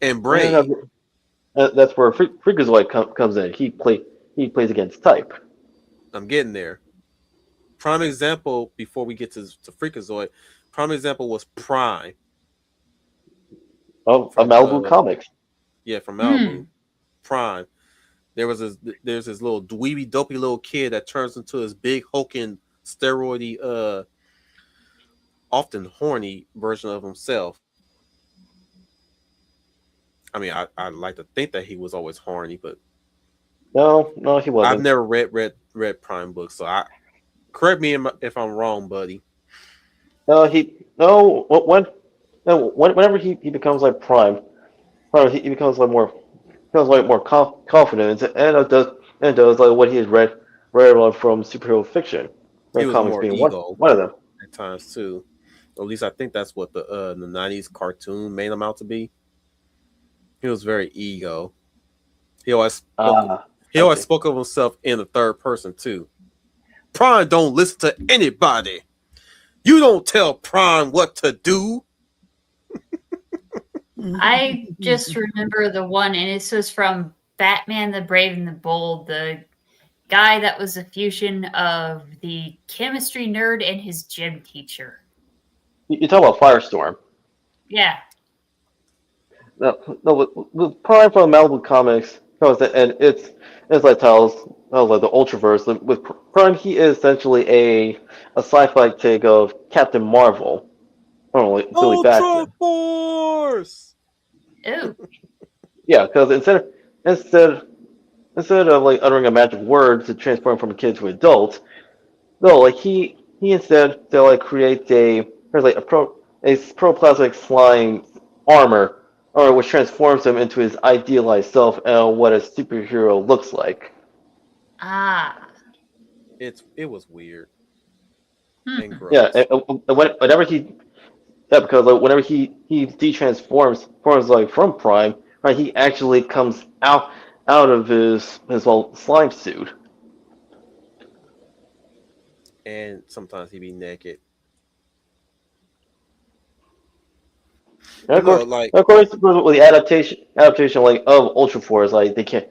B: and
E: Yeah,
B: brave.
E: that's where Freakazoid comes in. He plays against type.
B: I'm getting there. Prime example before we get to Freakazoid. Prime example was Prime
E: Of
B: from
E: Malibu Comics.
B: from
D: Hmm.
B: Malibu. Prime. There's this little dweeby dopey little kid that turns into this big hulking steroidy often horny version of himself. I mean, I like to think that he was always horny, but
E: No, he
B: I've
E: wasn't.
B: never read Prime books, so I correct me if I'm wrong, buddy.
E: No, he no when no whenever he becomes like Prime, he becomes like more confident and does like what he has read about from superhero fiction,
B: He was
E: comics
B: more
E: being
B: ego
E: one of them.
B: at times too. Or at least I think that's what the '90s cartoon made him out to be. He was very ego. He always spoke. He
E: I
B: always
E: see.
B: spoke of himself in the third person too. Prime don't listen to anybody. You don't tell Prime what to do.
D: I just remember the one, and this was from Batman the Brave and the Bold, the guy that was a fusion of the chemistry nerd and his gym teacher.
E: You talk about Firestorm.
D: Yeah.
E: No, with Prime from Malibu Comics, and it's like tells like the Ultraverse. With Prime, he is essentially a sci-fi take of Captain Marvel. Oh, like Billy
B: Ultra
E: Batson.
B: Force.
D: Oh.
E: Yeah, because instead instead of like uttering a magic word to transform from a kid to adult, no, like he instead to like create a protoplasmic slime armor, or which transforms him into his idealized self and what a superhero looks like.
D: Ah.
B: It was weird and
E: Yeah,
B: gross.
E: whenever because like whenever he de-transforms forms like from Prime, right, he actually comes out of his well slime suit.
B: And sometimes he be naked.
E: And
B: But look, like
E: of course, with the adaptation like of Ultra Force, like they can't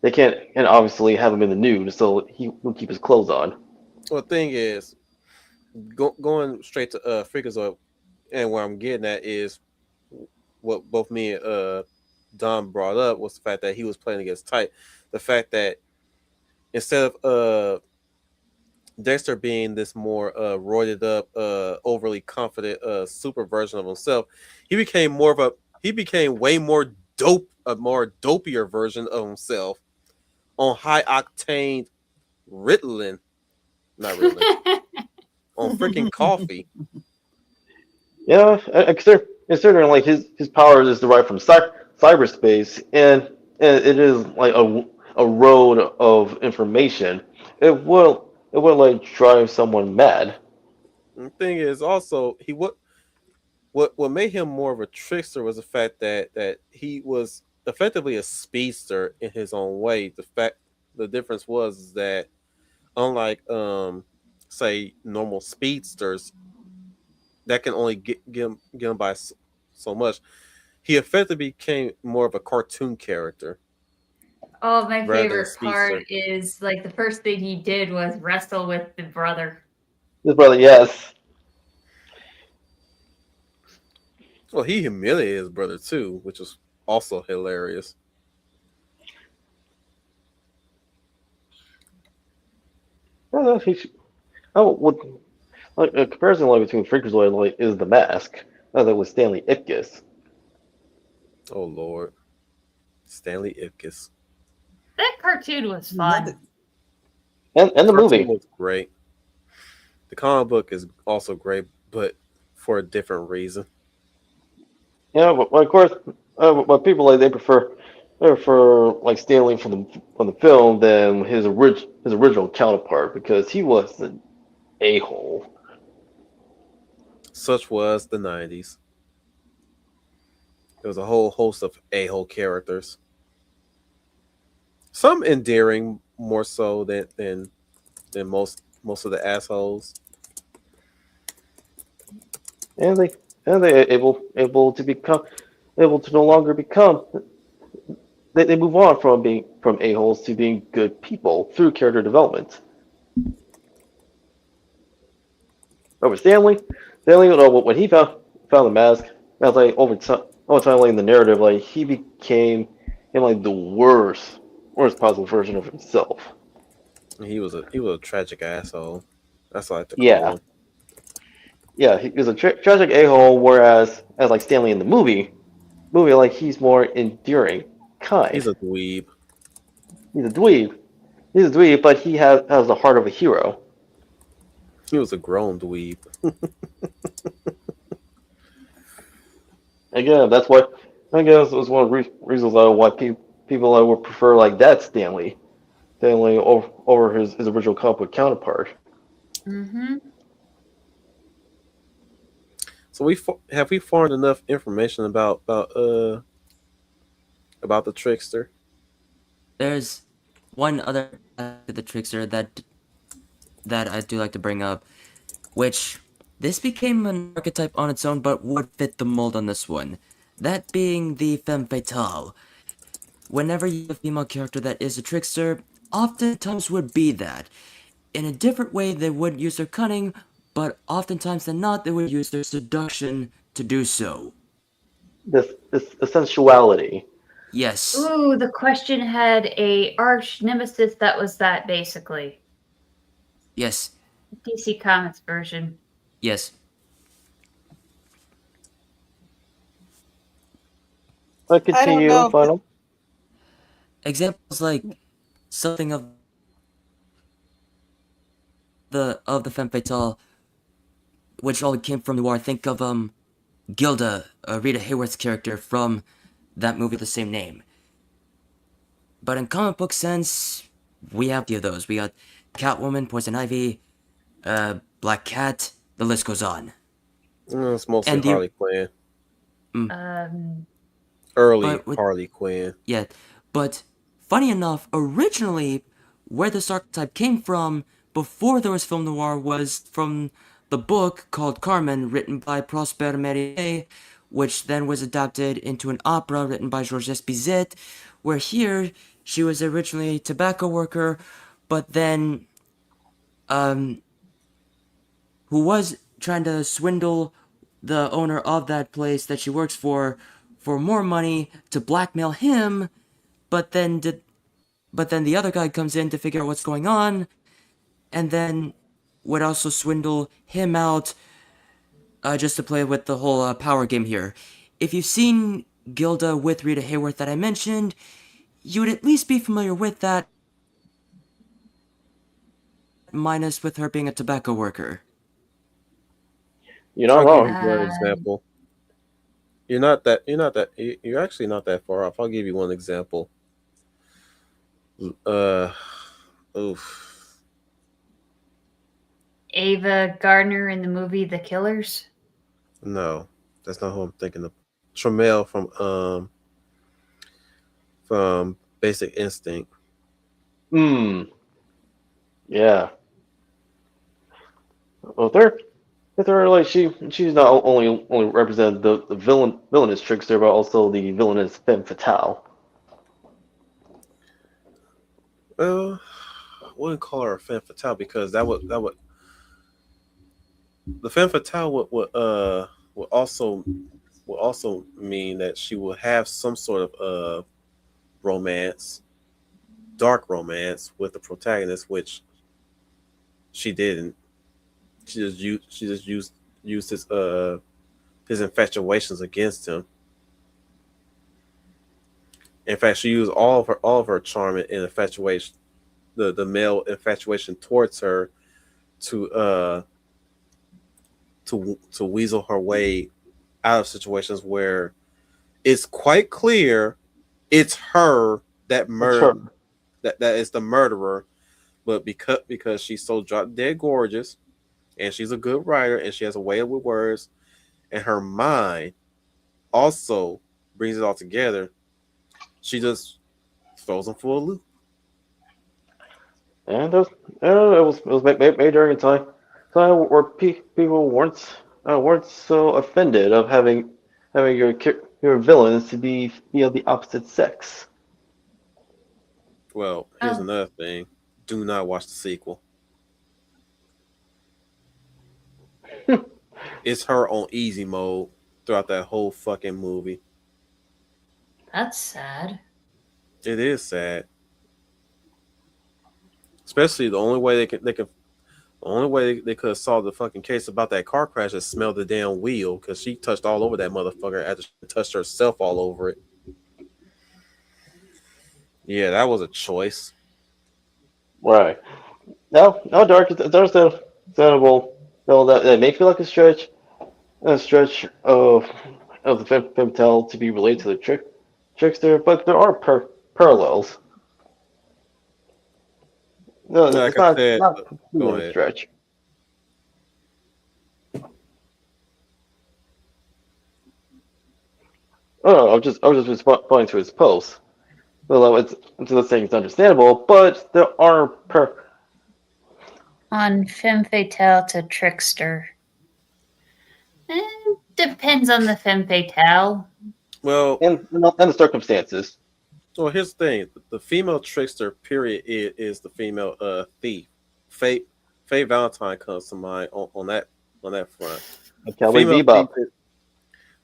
E: and obviously have him in the nude, so he will keep his clothes on.
B: the thing is, going straight to Freakazoid, and where I'm getting at is what both me and Don brought up was the fact that he was playing against Type. The fact that instead of Dexter being this more roided up, overly confident, super version of himself, he became way more a more dopier version of himself on high octane Ritalin, not Ritalin, on freaking coffee.
E: Yeah, considering like his powers is derived from cyberspace, and it is like a road of information. It will like drive someone mad.
B: And the thing is also what made him more of a trickster was the fact that he was effectively a speedster in his own way. The difference was that unlike say normal speedsters that can only get him by so much, he effectively became more of a cartoon character
D: Oh, my
B: rather than a
D: favorite part
B: speedster.
D: is like the first thing he did was wrestle with the brother.
E: His brother, yes.
B: Well, he humiliated his brother too, which was also hilarious.
E: Oh, what like a comparison like between Freakazoid like is the mask. That was Stanley Ipkiss.
B: Oh Lord, Stanley Ipkiss.
D: That cartoon was
F: Love
D: fun.
F: it.
E: And the
B: Cartoon
E: movie.
B: was great. The comic book is also great, but for a different reason.
E: Yeah, but of course, But people like they prefer like Stanley from the film than his original counterpart because he was an a hole.
B: Such was the '90s. There was a whole host of a-hole characters. Some endearing more so than most of the assholes.
E: And they able to become able to no longer become they move on from being from a holes to being good people through character development. But with Stanley, you know, when he found the mask, I was like over time, like in the narrative, like he became like the worst possible version of himself.
B: He was a tragic asshole. That's what I like to call
E: Yeah,
B: him.
E: yeah, he was a tragic a hole, whereas as like Stanley in the movie like he's more endearing, kind.
B: He's a dweeb.
E: He's a dweeb. He's a dweeb, but he has the heart of a hero.
B: He was a grown dweeb.
E: Again, that's why I guess it was one of the reasons why people would prefer like that Stanley over his original comic book counterpart.
D: Mm-hmm.
B: So have we found enough information about the trickster?
G: There's one other aspect of the trickster that I do like to bring up, which this became an archetype on its own, but would fit the mold on this one. That being the femme fatale. Whenever you have a female character that is a trickster, oftentimes would be that. In a different way, they would use their cunning, but oftentimes than not, they would use their seduction to do so.
E: This sensuality.
G: Yes,
D: Ooh, the question had a arch nemesis that was that basically.
G: yes,
D: DC Comics version.
G: yes.
E: I
F: I don't
E: continue,
F: know.
E: final.
G: Examples like something of the femme fatale, which all came from noir. Think of Gilda, Rita Hayworth's character from that movie of the same name. But in comic book sense, we have a few of those. We got Catwoman, Poison Ivy, Black Cat. The list goes on.
B: It's mostly
G: And the
B: Harley Quinn.
D: Um,
B: Early
G: but with
B: Harley Quinn.
G: yeah, but funny enough, originally where this archetype came from before there was film noir was from the book called Carmen, written by Prosper Mérimée, which then was adapted into an opera written by Georges Bizet, where here she was originally a tobacco worker, but then who was trying to swindle the owner of that place that she works for more money to blackmail him, but then the other guy comes in to figure out what's going on, and then would also swindle him out, just to play with the whole power game here. If you've seen Gilda with Rita Hayworth that I mentioned, you would at least be familiar with that, minus with her being a tobacco worker.
E: You're not
B: I'll give
E: wrong.
B: you one example. You're actually not that far off. I'll give you one example. Uh, oof.
D: Ava Gardner in the movie The Killers.
B: No, that's not who I'm thinking of. Tramiel from Basic Instinct.
E: Hmm. Yeah. Well, they're like she's not only represent the villainous trickster, but also the villainous femme fatale.
B: Well, I wouldn't call her a femme fatale because that would the femme fatale would also mean that she will have some sort of romance, dark romance with the protagonist, which she didn't. She just used his infatuations against him. In fact, she used all of her charm and infatuation, the male infatuation towards her to to weasel her way out of situations where it's quite clear it's her that
E: Sure.
B: that is the murderer, but because she's so drop dead gorgeous and she's a good writer and she has a way with words and her mind also brings it all together, she just throws them for a loop.
E: And it was made during a time where people weren't so offended of having your villains to be of the opposite sex.
B: Well, here's another thing. Do not watch the sequel. It's her on easy mode throughout that whole fucking movie.
D: That's sad.
B: It is sad. Especially the only way the only way they could have solved the fucking case about that car crash is smell the damn wheel, because she touched all over that motherfucker after she touched herself all over it. Yeah, that was a choice.
E: Right. No, Dark. It's understandable. No, that may feel like a stretch of the femtale to be related to the trickster, but there are parallels. No,
B: Like
E: it's
B: I
E: not
B: said,
E: not
B: go
E: completely a
B: ahead.
E: stretch. Oh, no, I was just responding to his post. Although it's not saying it's understandable, but there are
D: On femme fatale to trickster. Depends on the femme fatale.
B: Well,
E: and the circumstances.
B: well, here's the thing: the female trickster period is the female thief. Faye Valentine comes to mind on that front.
E: Cowboy
B: Female
E: Bebop.
B: thief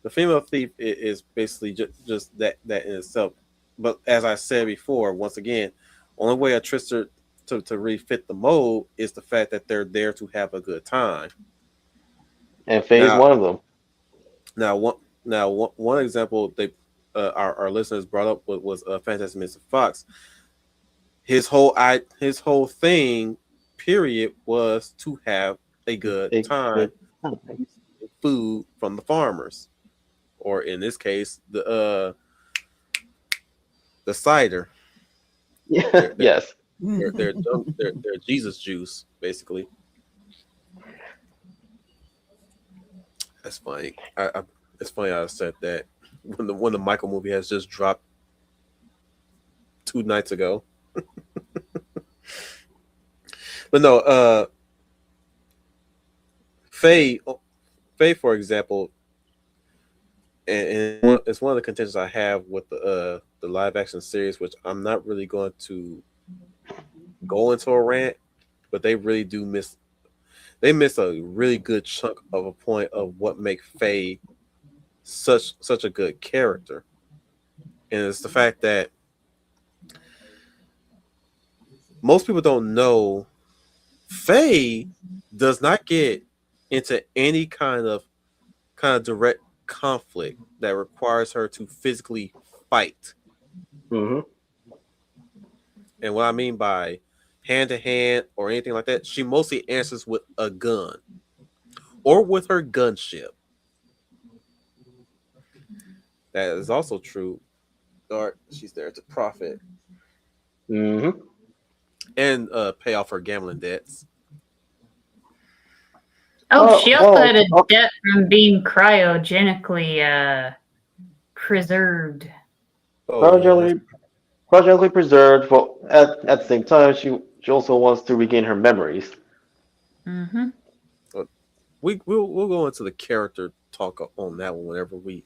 B: the female thief is basically just that in itself. But as I said before, once again, only way a trickster to refit the mold is the fact that they're there to have a good time.
E: And Faye is
B: Now,
E: one of them.
B: one example they our listeners brought up was Fantastic Mr. Fox. His whole thing period was to have a good time, food from the farmers, or in this case the cider.
E: Yeah. Yes.
B: They're Jesus juice, basically. That's funny. It's funny I said that when the Michael movie has just dropped 2 nights ago. But no, Faye, for example, and it's one of the contentions I have with the live action series, which I'm not really going to go into a rant, but they really do miss. They miss a really good chunk of a point of what makes Faye such a good character, and it's the fact that most people don't know Faye does not get into any kind of direct conflict that requires her to physically fight.
E: Mm-hmm.
B: And what I mean by hand to hand or anything like that, she mostly answers with a gun or with her gunship. That is also true. Or she's there to profit
E: Mm-hmm.
B: and pay off her gambling debts.
D: She also had a debt from being cryogenically preserved.
E: Cryogenically preserved, but at the same time, she also wants to regain her memories.
D: Mm-hmm.
B: We'll go into the character talk on that one whenever we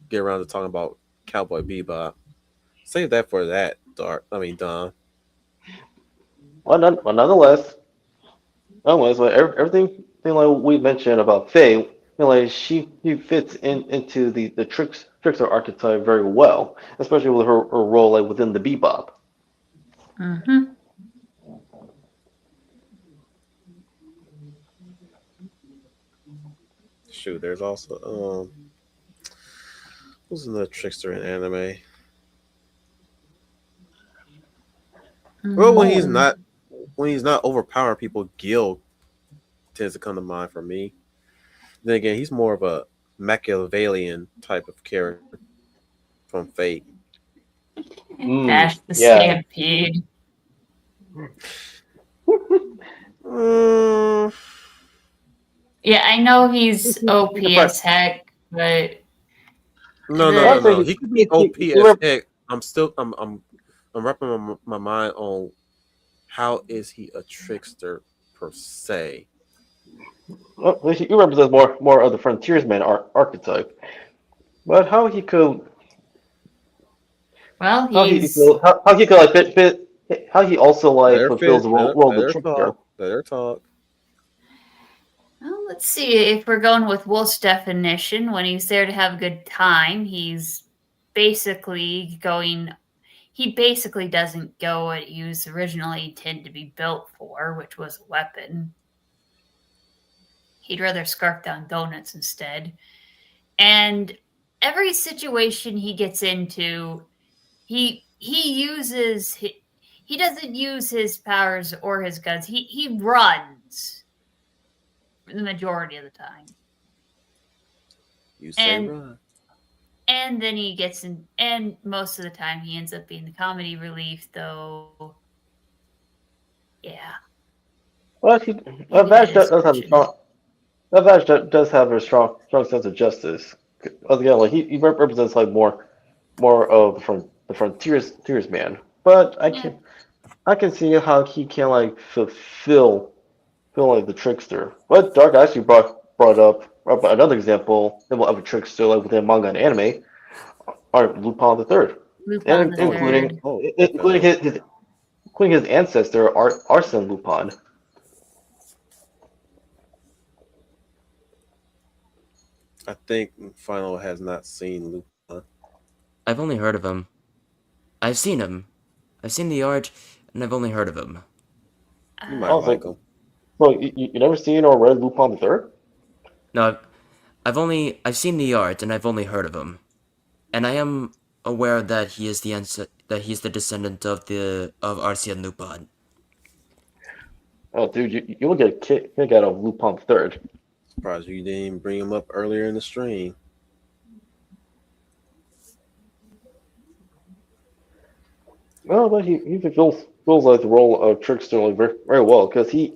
B: get around to talking about Cowboy Bebop. Save that for that, Don.
E: Well, nonetheless, like everything like we mentioned about Faye, like she fits into the trickster archetype very well, especially with her role like within the Bebop.
D: Mm-hmm.
B: Shoot, there's also who's another trickster in anime? Well, when he's not overpowering people, Gil tends to come to mind for me. Then again, he's more of a Machiavellian type of character. from Fate.
D: Dash the
E: yeah.
D: Stampede.
B: Mm,
D: Yeah, I know he's OP as heck, but
B: no. He could be OP as
E: rep-
B: heck. I'm wrapping my mind on how is he a trickster per se.
E: he represents more of the frontiersman archetype. But
D: well,
E: how he
D: he's
E: could how he could like fit how he also like fulfills the role of the trickster.
B: Let her talk.
D: well, let's see if we're going with Wolf's definition. When he's there to have a good time, he's basically going. He basically doesn't go what he was originally intended to be built for, which was a weapon. He'd rather scarf down donuts instead. And every situation he gets into, he uses he doesn't use his powers or his guns. He runs the majority of the time.
B: You say
D: And
B: run.
D: and then he gets in, and most of the time he ends up being the comedy relief, though. Yeah.
E: Well, Vash does have a strong. Vash does have a strong sense of justice. Again, like he represents like more of the frontiersman. But I can see how he can like fulfill like the trickster. But Dark actually brought up another example of a trickster like within manga and anime, are Lupin the Third,
D: Lupin the
E: including
D: Third.
E: including his ancestor Arsene Lupin.
B: I think Final has not seen Lupin.
G: I've only heard of him. I've seen him. I've seen the art, and I've only heard of him.
B: You might
E: Also,
B: like him.
E: well, you never seen or read Lupin the Third?
G: No, I've seen the art, and I've only heard of him. And I am aware that he is that he's the descendant of Arsène Lupin.
E: Oh, dude, you will get a kick out of Lupin the Third.
B: Surprised you didn't even bring him up earlier in the stream.
E: No, but he fulfills like the role of trickster like very well because he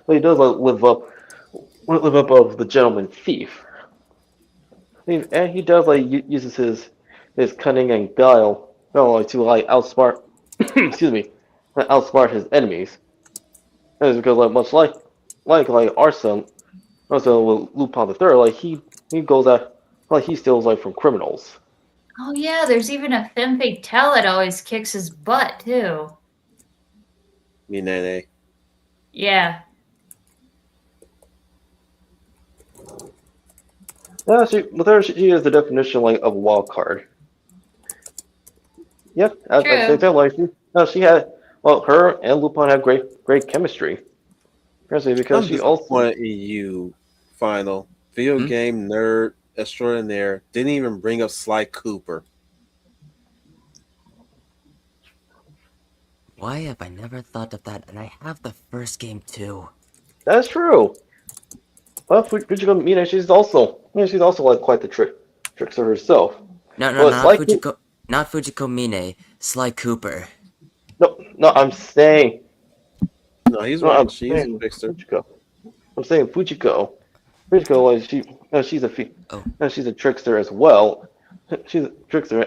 E: does like live up of the gentleman thief. And he does like uses his cunning and guile, like to like outsmart excuse me, outsmart his enemies. And it's because like much like Arsene, also with Lupin the Third, like he goes at like he steals like from criminals.
D: Oh yeah, there's even a femme fatale that always kicks his butt too.
B: Minene.
D: Yeah.
E: Yeah, she is the definition like of a wild card. Yep, at the same time, like she had her and Lupin had great chemistry. Especially because she also
B: disappointed in you, Final. Video game nerd extraordinaire didn't even bring up Sly Cooper.
G: Why have I never thought of that? And I have the first game too.
E: That's true. Well, Fujiko Mina, she's also like quite the trickster herself.
G: No, not Fujiko Mine, Sly Cooper.
E: No, I'm saying.
B: No, he's right. She's a trickster.
E: Fujiko. I'm saying Fujiko. Fujiko, like she's a trickster as well. She's a trickster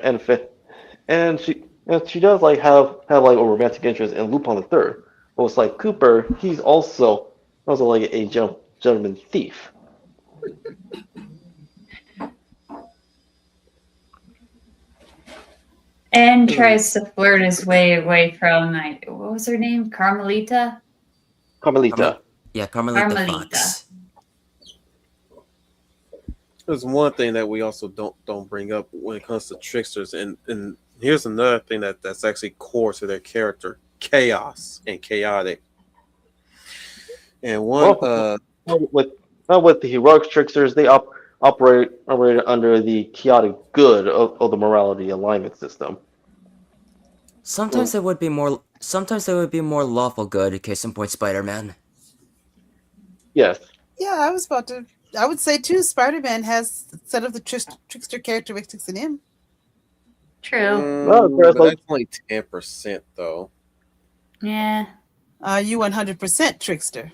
E: and she does like have like a romantic interest in Lupin the Third. But it's like Cooper, he's also like a gentleman thief.
D: And tries to flirt his way away from what was her name? Carmelita?
E: Carmelita.
G: Carmelita Fox.
B: There's one thing that we also don't bring up when it comes to tricksters, and here's another thing that's actually core to their character: chaos and chaotic. And one
E: with the heroic tricksters, they operate under the chaotic good of the morality alignment system.
G: Sometimes there would be more lawful good. Case in point, Spider-Man.
E: Yes.
F: Yeah, I would say too, Spider-Man has a set of the trickster characteristics in him.
D: True.
E: Well,
B: But that's only 10% though.
D: Yeah.
F: Are you 100% trickster?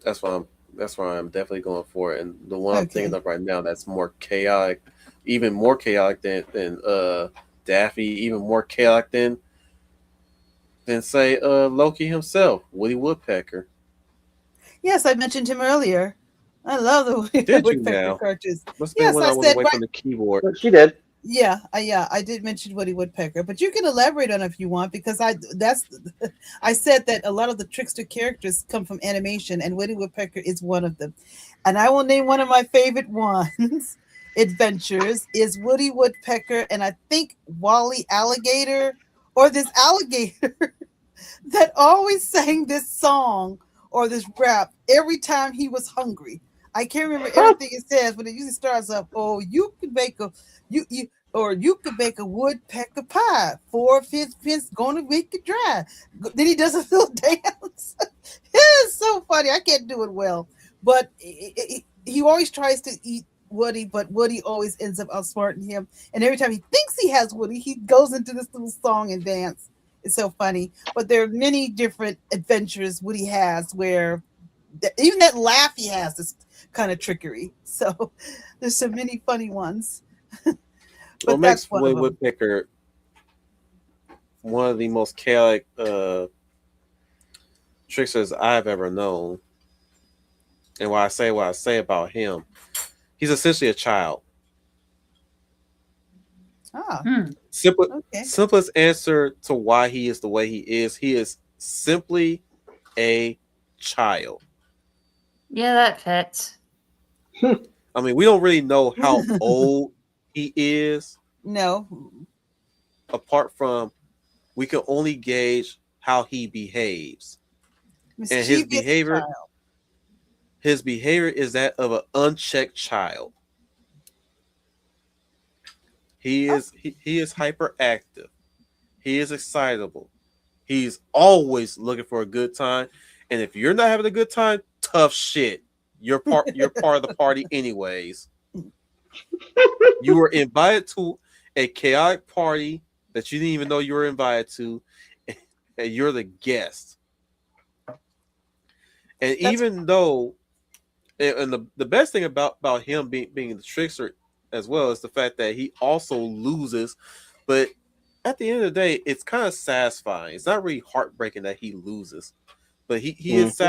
B: That's why I'm definitely going for it. And the one I'm
F: Okay.
B: thinking of right now that's more chaotic, even more chaotic than Daffy, even more chaotic than say Loki himself, Woody Woodpecker.
F: Yes, I mentioned him earlier. I love the Woody
B: Did you
F: Woodpecker
B: now?
F: cartoons.
B: Must have been
F: Yes,
B: when
F: I
B: I was
F: said
B: away
F: right.
B: from the keyboard.
E: But she did.
F: Yeah, I did mention Woody Woodpecker, but you can elaborate on it if you want because I said that a lot of the trickster characters come from animation, and Woody Woodpecker is one of them. And I will name one of my favorite ones. Adventures is Woody Woodpecker and I think Wally Alligator or this alligator that always sang this song or this rap every time he was hungry. I can't remember everything it says, but it usually starts up, "Oh, you could make a you could make a woodpecker pie. 4 5 pence gonna make it dry." Then he does a little dance. It's so funny. I can't do it well, but he always tries to eat Woody, but Woody always ends up outsmarting him. And every time he thinks he has Woody, he goes into this little song and dance. It's so funny. But there are many different adventures Woody has where even that laugh he has is kind of trickery. So there's so many funny ones. But
B: What
F: that's
B: makes
F: one
B: Woody
F: of them.
B: Woodpecker one of the most chaotic tricksters I've ever known. And what I say about him, he's essentially a child.
F: Ah, okay.
B: Simplest answer to why he is the way he is. He is simply a child.
D: Yeah, that fits.
B: I mean, we don't really know how old he is,
F: No.
B: apart from we can only gauge how he behaves. And
F: Mischievous child.
B: his behavior is that of an unchecked child. He is hyperactive. He is excitable. He's always looking for a good time. And if you're not having a good time, tough shit. You're part of the party anyways. You were invited to a chaotic party that you didn't even know you were invited to, and you're the guest. And even though, and the best thing about him being the trickster as well is the fact that he also loses, but at the end of the day, it's kind of satisfying. It's not really heartbreaking that he loses, but he is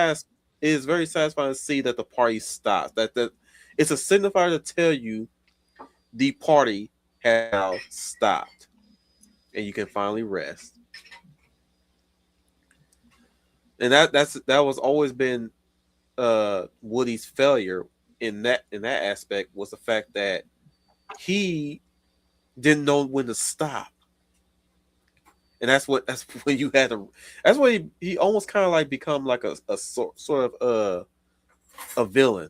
B: it is very satisfying to see that the party stops. That it's a signifier to tell you the party has now stopped, and you can finally rest. And that was always been Woody's failure in that aspect was the fact that he didn't know when to stop. And that's when you had to. That's when he almost kind of like become like a sort of a villain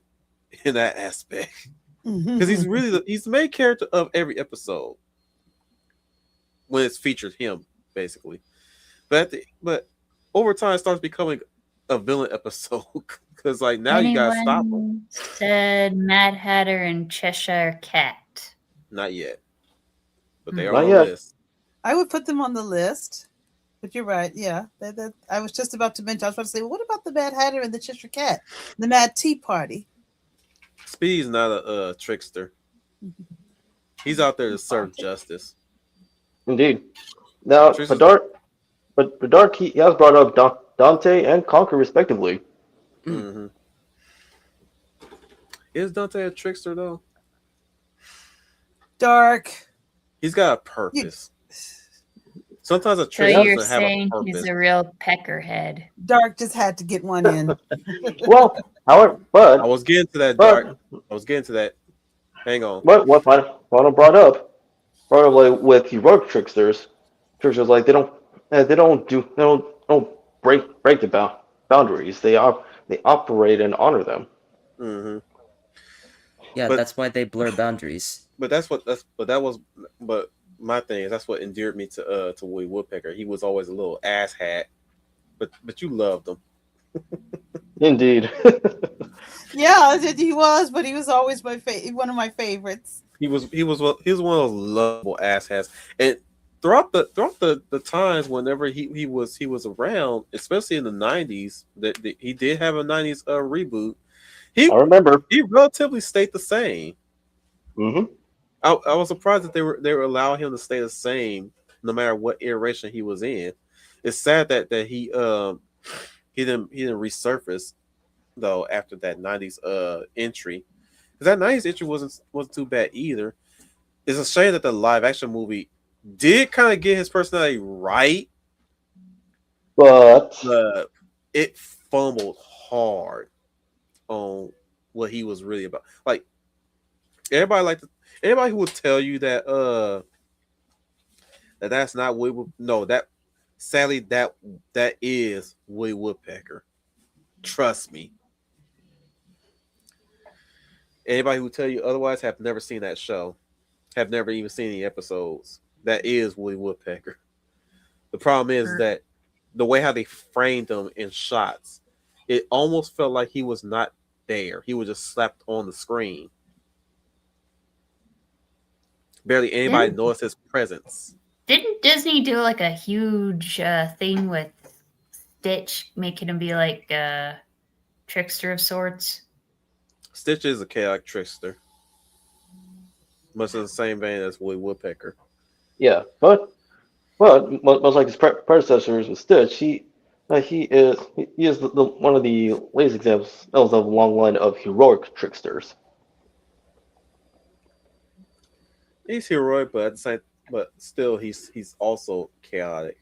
B: in that aspect because he's really he's the main character of every episode when it's featured him basically. But over time it starts becoming a villain episode because like now you gotta stop him.
D: Said Mad Hatter and Cheshire Cat.
B: Not yet, but they are
E: Not
B: on the
E: yet.
B: list.
F: I would put them on the list, but you're right. Yeah, that I was just about to mention. I was about to say, well, what about the Mad Hatter and the Cheshire Cat, the Mad Tea Party?
B: Speedy's not a trickster. He's out there to serve justice.
E: Indeed. Now, Dark, he has brought up Dante and Conquer respectively.
B: Mm-hmm. Is Dante a trickster though?
F: Dark.
B: He's got a purpose. Sometimes a
D: So
B: trickster
D: you're
B: doesn't have a
D: saying
B: purpose.
D: he's a real peckerhead.
F: Dark just had to get one in.
E: Well, however, but
B: I was getting to that, Dark. I was getting to that. Hang on.
E: But what Final brought up like with heroic tricksters like they don't break the boundaries. They operate and honor them.
B: Mm-hmm.
G: Yeah, that's why they blur boundaries.
B: But my thing is that's what endeared me to Woody Woodpecker. He was always a little asshat, but you loved him.
E: Indeed.
F: Yeah, he was, but he was always one of my favorites.
B: he was one of those lovable asshats, and throughout the times whenever he was around, especially in the '90s, that he did have a '90s reboot. He
E: I remember.
B: he relatively stayed the same.
E: Hmm.
B: I was surprised that they were allowing him to stay the same no matter what iteration he was in. It's sad that he didn't resurface though after that '90s entry, because that '90s entry wasn't too bad either. It's a shame that the live action movie did kind of get his personality right,
E: But
B: but it fumbled hard on what he was really about. Like everybody like to, anybody who would tell you that's not Woody no, that sadly that is Woody Woodpecker. Trust me. Anybody who tell you otherwise have never seen that show, have never even seen any episodes. That is Woody Woodpecker. The problem is that the way how they framed him in shots, it almost felt like he was not there. He was just slapped on the screen. Barely anybody noticed his presence.
D: Didn't Disney do like a huge thing with Stitch, making him be like a trickster of sorts?
B: Stitch is a chaotic trickster, much in the same vein as Woody Woodpecker.
E: yeah, but much like his predecessors with Stitch, he is the one of the latest examples of a long line of heroic tricksters.
B: He's heroic, but at the same, but still, he's also chaotic.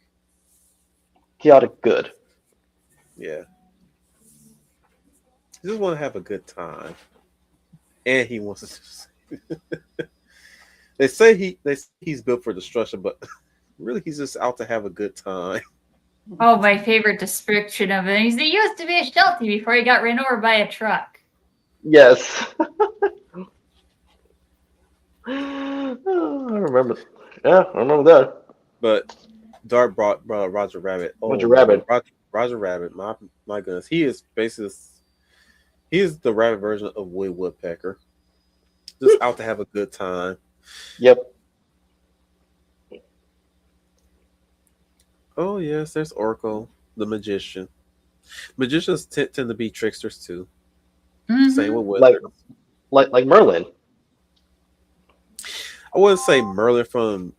E: Chaotic good.
B: Yeah, he just want to have a good time, and he wants to. They say he's built for destruction, but really he's just out to have a good time.
D: Oh, my favorite description of it. He used to be a Sheltie before he got ran over by a truck.
E: Yes. I remember. Yeah, I remember that.
B: But Dart brought Roger Rabbit. Oh,
E: Roger Rabbit.
B: Roger Rabbit. My goodness, he is basically the rabbit version of Woody Woodpecker. Just out to have a good time.
E: Yep.
B: Oh yes, there's Orko, the magician. Magicians tend to be tricksters too.
D: Mm-hmm.
B: Same with wizards.
E: Like Merlin.
B: I wouldn't say Merlin from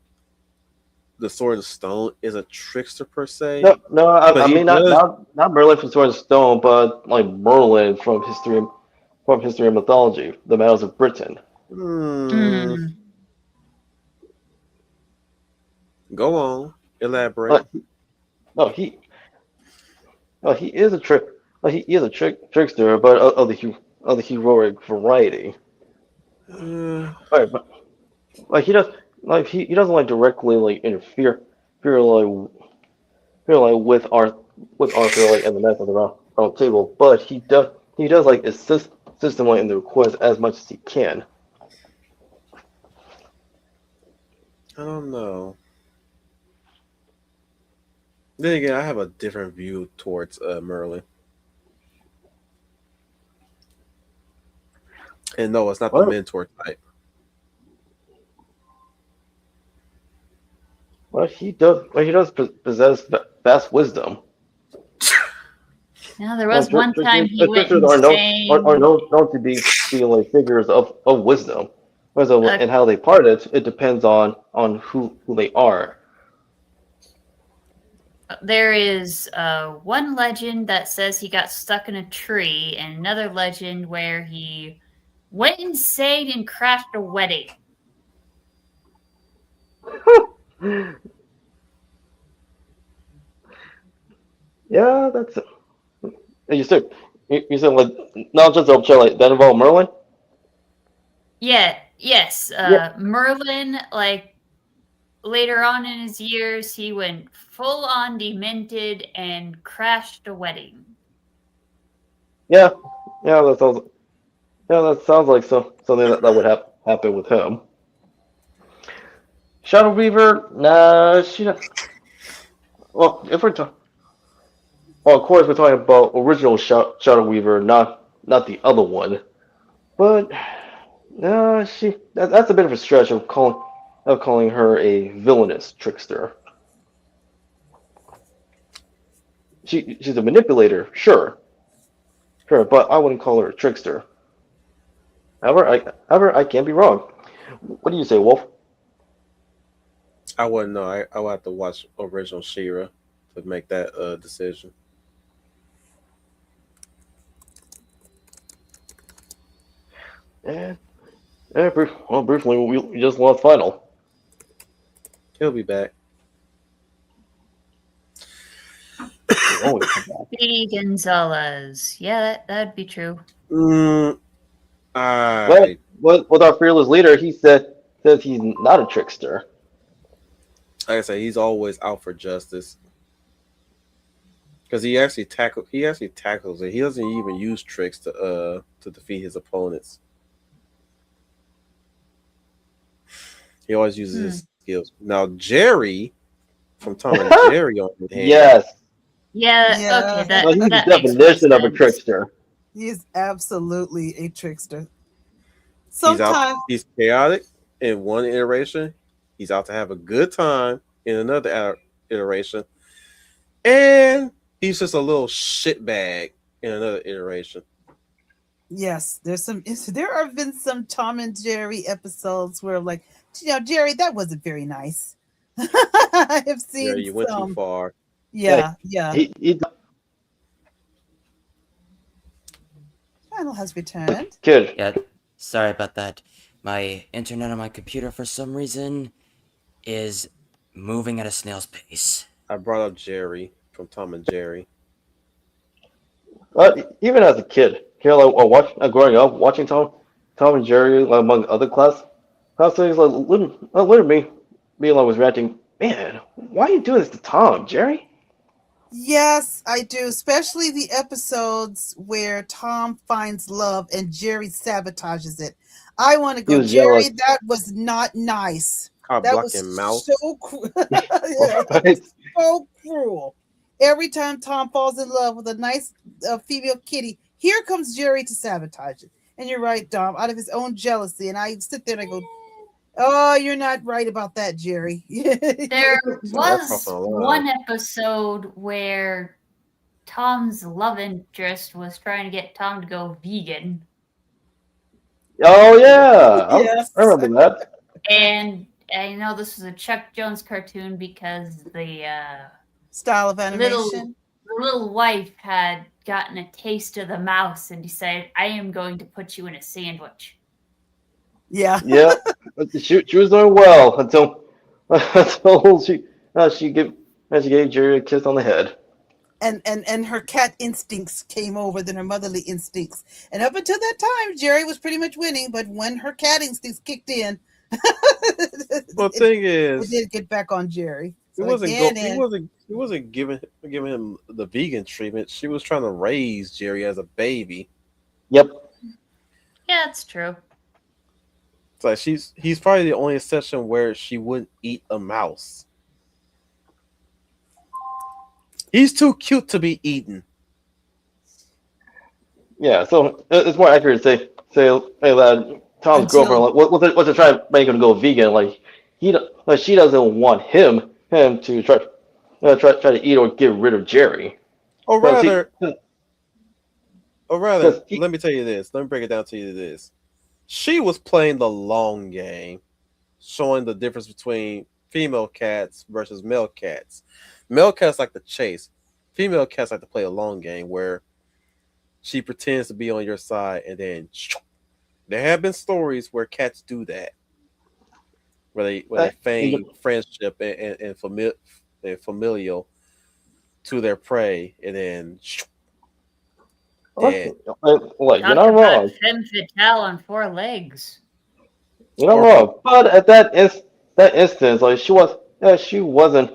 B: the Sword and Stone is a trickster per se.
E: No, I
B: he
E: mean not Merlin from Sword and Stone, but like Merlin from history and mythology, the Battles of Britain.
B: Go on, elaborate.
E: He is a trickster, but of the heroic variety. Right, but like he doesn't like directly like interfere with Arthur like and the Knights of the Round Table, but he does like assist him like in the quest as much as he can.
B: I don't know. Then again, I have a different view towards Merlin. And no, it's not the mentor type.
E: Well, he does possess vast wisdom.
D: Now, there was one time he went
E: insane. Are known to be like figures of wisdom. And how they part it depends on who they are.
D: There is one legend that says he got stuck in a tree, and another legend where he went insane and crashed a wedding.
E: Yeah, that's it. You said like not just like that involved Merlin?
D: Yes. Merlin, like later on in his years, he went full on demented and crashed a wedding.
E: Yeah, that sounds like something that would happen with him. Shadow Weaver, nah, she not. Well, of course we're talking about original Shadow Weaver, not the other one. But That's a bit of a stretch of calling her a villainous trickster. She's a manipulator, sure, but I wouldn't call her a trickster. However, I can't be wrong. What do you say, Wolf?
B: I wouldn't know. I would have to watch original Shira to make that decision.
E: Yeah, briefly, we just lost Final.
B: He'll be back.
E: He always comes back.
D: Speedy Gonzalez. Yeah, that'd be true.
E: But with our fearless leader, he says he's not a trickster.
B: Like I say, he's always out for justice. Because he actually tackles it. He doesn't even use tricks to defeat his opponents. He always uses his skills. Now Jerry from Tom and Jerry on the hand.
E: Yes.
D: Yeah,
F: Yeah.
D: okay, that,
E: Well, he's the
D: that makes more
E: definition of a
D: sense.
E: trickster.
F: He is absolutely a trickster. Sometimes,
B: He's chaotic in one iteration. He's out to have a good time in another iteration. And he's just a little shitbag in another iteration.
F: yes, there have been some Tom and Jerry episodes where, like, Jerry, that wasn't very nice. I have seen
B: Yeah, you went
F: some.
B: too far.
F: Yeah.
E: He
F: Final has returned.
E: kid.
G: Yeah, sorry about that. My internet on my computer for some reason is moving at a snail's pace.
B: I brought up Jerry from Tom and Jerry.
E: Even as a kid, growing up, watching Tom and Jerry, like, among other classmates, like literally me like was reacting. Man, why are you doing this to Tom, Jerry?
F: Yes, I do, especially the episodes where Tom finds love and Jerry sabotages it. I want to go,
E: was
F: Jerry,
E: jealous.
F: that was not nice.
B: Cock
F: That
B: blocking
F: was
B: mouth.
F: so cruel. Yeah, that was so cruel. Every time Tom falls in love with a nice female kitty, here comes Jerry to sabotage it. And you're right, Dom, out of his own jealousy. And I sit there and I go, oh, you're not right about that, Jerry.
D: There was
B: crossing a line.
D: one episode where Tom's love interest was trying to get Tom to go vegan.
E: Oh yeah,
F: Yes.
E: I remember that.
D: And I know this was a Chuck Jones cartoon because the
F: Style of animation.
D: the little wife had gotten a taste of the mouse and decided, I am going to put you in a sandwich.
F: Yeah.
E: Yeah, she was doing well until she gave Jerry a kiss on the head.
F: And her cat instincts came over than her motherly instincts. And up until that time, Jerry was pretty much winning. But when her cat instincts kicked in,
B: Well, the thing
F: it
B: is,
F: did get back on Jerry.
B: he
F: So
B: wasn't giving him the vegan treatment. She was trying to raise Jerry as a baby.
E: Yep.
D: Yeah, that's true.
B: It's like he's probably the only exception where she wouldn't eat a mouse. He's too cute to be eaten.
E: Yeah, so it's more accurate to say hey lad, Tom's girlfriend what's to try to make him go vegan? Like she doesn't want him to try to eat or get rid of Jerry.
B: Or rather,
E: Because he-
B: let me tell you this. Let me break it down to you this. She was playing the long game, showing the difference between female cats versus male cats. Male cats like to chase. Female cats like to play a long game where she pretends to be on your side and then there have been stories where cats do that. Where they feign friendship and familial to their prey and then dead.
E: Like, you're
D: Talk
E: not
D: about
E: wrong.
D: femme fatale on 4 legs.
E: You're not wrong. But at that instance, like she wasn't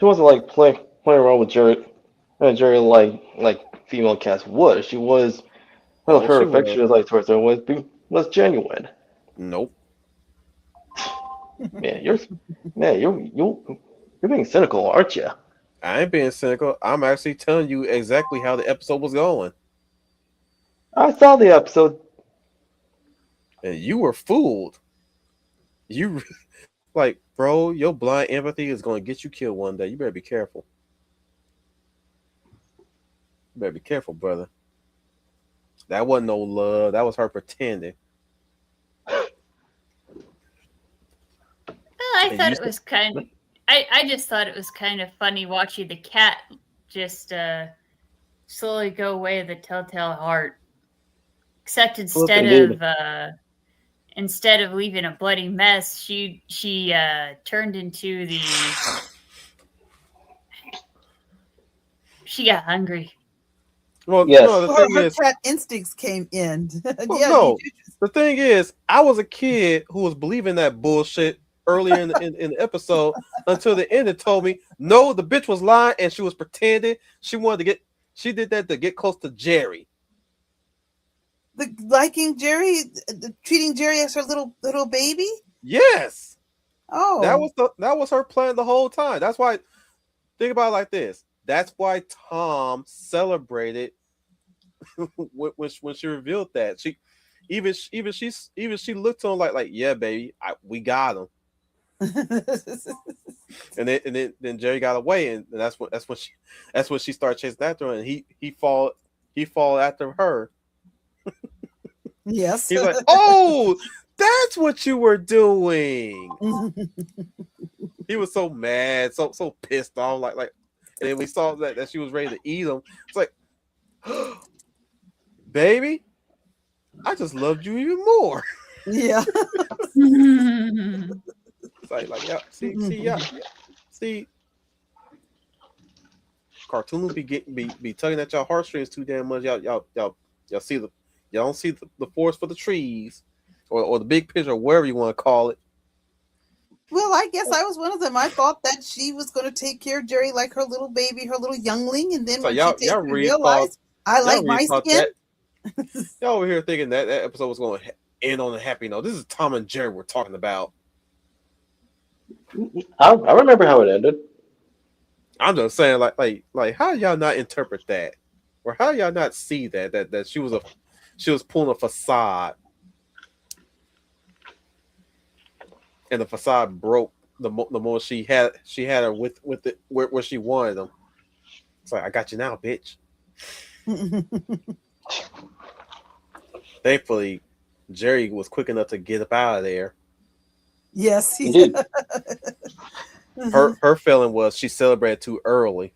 E: like playing around with Jerry like female cats would. She was her affection like towards her was genuine.
B: Nope.
E: Man, you're being cynical, aren't you?
B: I ain't being cynical. I'm actually telling you exactly how the episode was going.
E: I saw the episode.
B: and you were fooled. You like, bro, your blind empathy is going to get you killed one day. You better be careful. You better be careful, brother. That wasn't no love. That was her pretending.
D: Well, I
B: And
D: thought
B: you
D: it was kind of. I just thought it was kind of funny watching the cat just slowly go away the telltale heart. Except instead of leaving a bloody mess, she turned into the. She got hungry.
B: well,
E: Yes.
B: no, the thing
F: Her
B: is,
F: cat instincts came in.
B: well,
F: Yeah,
B: no, the thing is, I was a kid who was believing that bullshit earlier in the episode until the end. It told me no, the bitch was lying and she was pretending. She wanted to get. She did that to get close to Jerry.
F: liking Jerry, treating Jerry as her little baby.
B: Yes,
F: Oh,
B: that was her plan the whole time. That's why. Think about it like this. That's why Tom celebrated when she revealed that she she looked to him like yeah, baby, we got him. And then Jerry got away, and that's when she started chasing after him, and he fall after her.
F: yes.
B: He's like, oh, that's what you were doing. He was so mad, so pissed off, like, and then we saw that she was ready to eat him. It's like, baby, I just loved you even more.
F: Yeah.
B: It's like yeah, see, cartoons be tugging at y'all heartstrings too damn much. Y'all see y'all don't see the forest for the trees, or the big picture, or whatever you want to call it.
F: Well, I guess I was one of them. I thought that she was going to take care of Jerry like her little baby, her little youngling, and then
B: So
F: when
B: y'all
F: she takes
B: really
F: realized I like
B: really
F: my
B: thought
F: skin.
B: y'all over here thinking that episode was going to end on a happy note. This is Tom and Jerry we're talking about.
E: I remember how it ended.
B: I'm just saying, like how y'all not interpret that, or how y'all not see that she was pulling a facade, and the facade broke the more she had her with it where she wanted them. It's like, I got you now, bitch. Thankfully, Jerry was quick enough to get up out of there.
F: Yes, he
E: Indeed.
B: Her feeling was she celebrated too early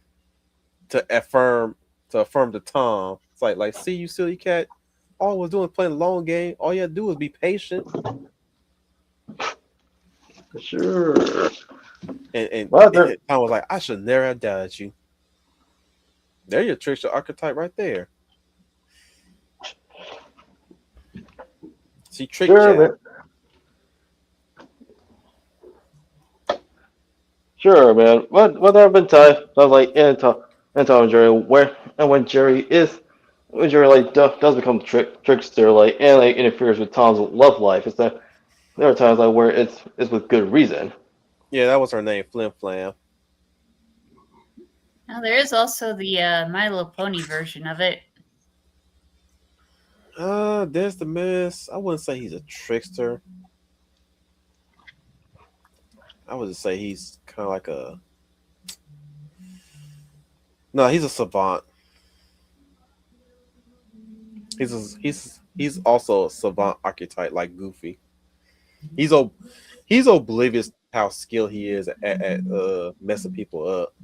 B: to affirm to Tom. It's like, see, you silly cat. All I was doing was playing a long game. All you had to do was be patient.
E: Sure.
B: And
E: Well,
B: Tom was like, I should never have doubted you. There's your Trickster Archetype right there. See, trick
E: sure,
B: Jack.
E: man. Sure, man. What there have been times I was like, and Tom and Jerry, when Jerry like does become trickster, like, and like interferes with Tom's love life. It's that there are times like where it's with good reason.
B: Yeah, that was her name, Flim Flam.
D: Now there is also the My Little Pony version of it.
B: There's the miss. I wouldn't say he's a trickster. I would just say he's kind of like a. No, he's a savant. He's also a savant archetype like Goofy. He's oblivious how skilled he is at messing people up.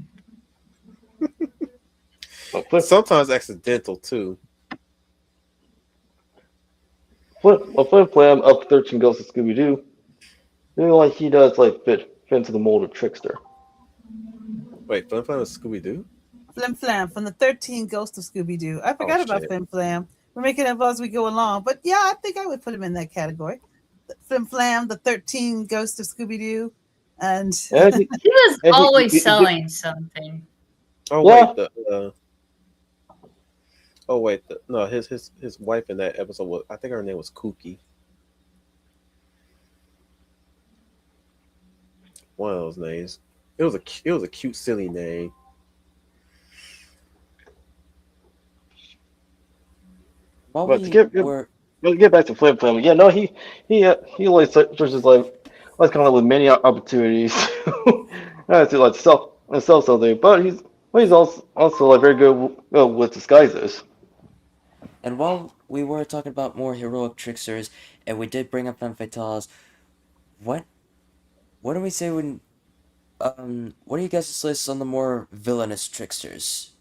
B: Sometimes accidental too.
E: Flim Flam up 13 goes to Scooby Doo. Like he does like fit into the mold of trickster.
B: Wait, Flim Flam is Scooby Doo?
F: Flim Flam from the 13 Ghosts of Scooby Doo. I forgot about Flim Flam. We're making it up as we go along, but yeah, I think I would put him in that category. Flim Flam, the 13 Ghosts of Scooby Doo, and
D: he was always selling something.
B: Oh
E: yeah.
B: Wait, no, his wife in that episode was, I think her name was Kooky. One of those names. It was a cute, silly name.
G: While
E: But
G: we
E: skip-
G: were
E: let's get back to Flip Flip. Yeah, no, he always searches like kind of with many opportunities to like sell something, but he's also like very good with disguises.
G: And while we were talking about more heroic tricksters, and we did bring up femme fatales, what what do we say when what are you guys' lists on the more villainous tricksters?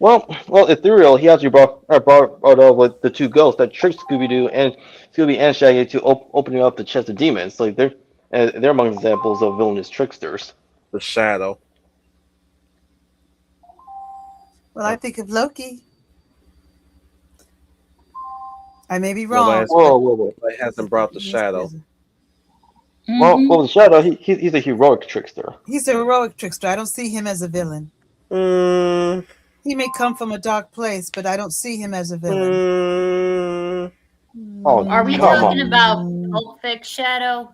E: Well, Ethereal, he actually brought up like the two ghosts that tricked Scooby and Shaggy to opening up the chest of demons. Like they're among examples of villainous tricksters.
B: The Shadow.
F: Well, I think of Loki. I may be
B: Nobody
F: wrong,
B: has,
F: but
E: Whoa.
B: nobody hasn't brought the Shadow.
E: Well, the Shadow, he's a heroic trickster.
F: He's a heroic trickster. I don't see him as a villain.
B: Mm,
F: He may come from a dark place, but I don't see him as a villain.
B: mm,
E: Oh,
D: Are we
E: come
D: talking
E: on.
D: about Pulp Fiction Shadow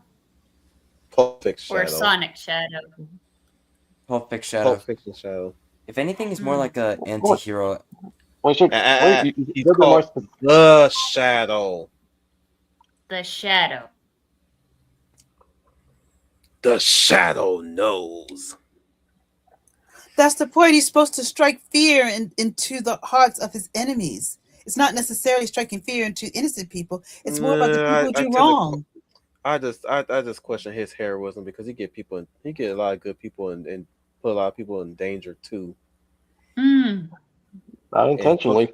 B: Pulp Fiction
D: or
B: Shadow.
D: Sonic Shadow?
G: Pulp Fiction Shadow.
B: Pulp Fiction Shadow.
G: If anything, he's more like a anti-hero.
E: Wait,
B: He's
E: you're more
B: called
E: specific.
B: the Shadow.
D: The Shadow.
B: The Shadow knows.
F: That's the point. He's supposed to strike fear into the hearts of his enemies. It's not necessarily striking fear into innocent people. It's more about the people who do wrong.
B: I just question his heroism because he get a lot of good people and put a lot of people in danger too.
D: Mm.
E: Not
B: And
E: intentionally.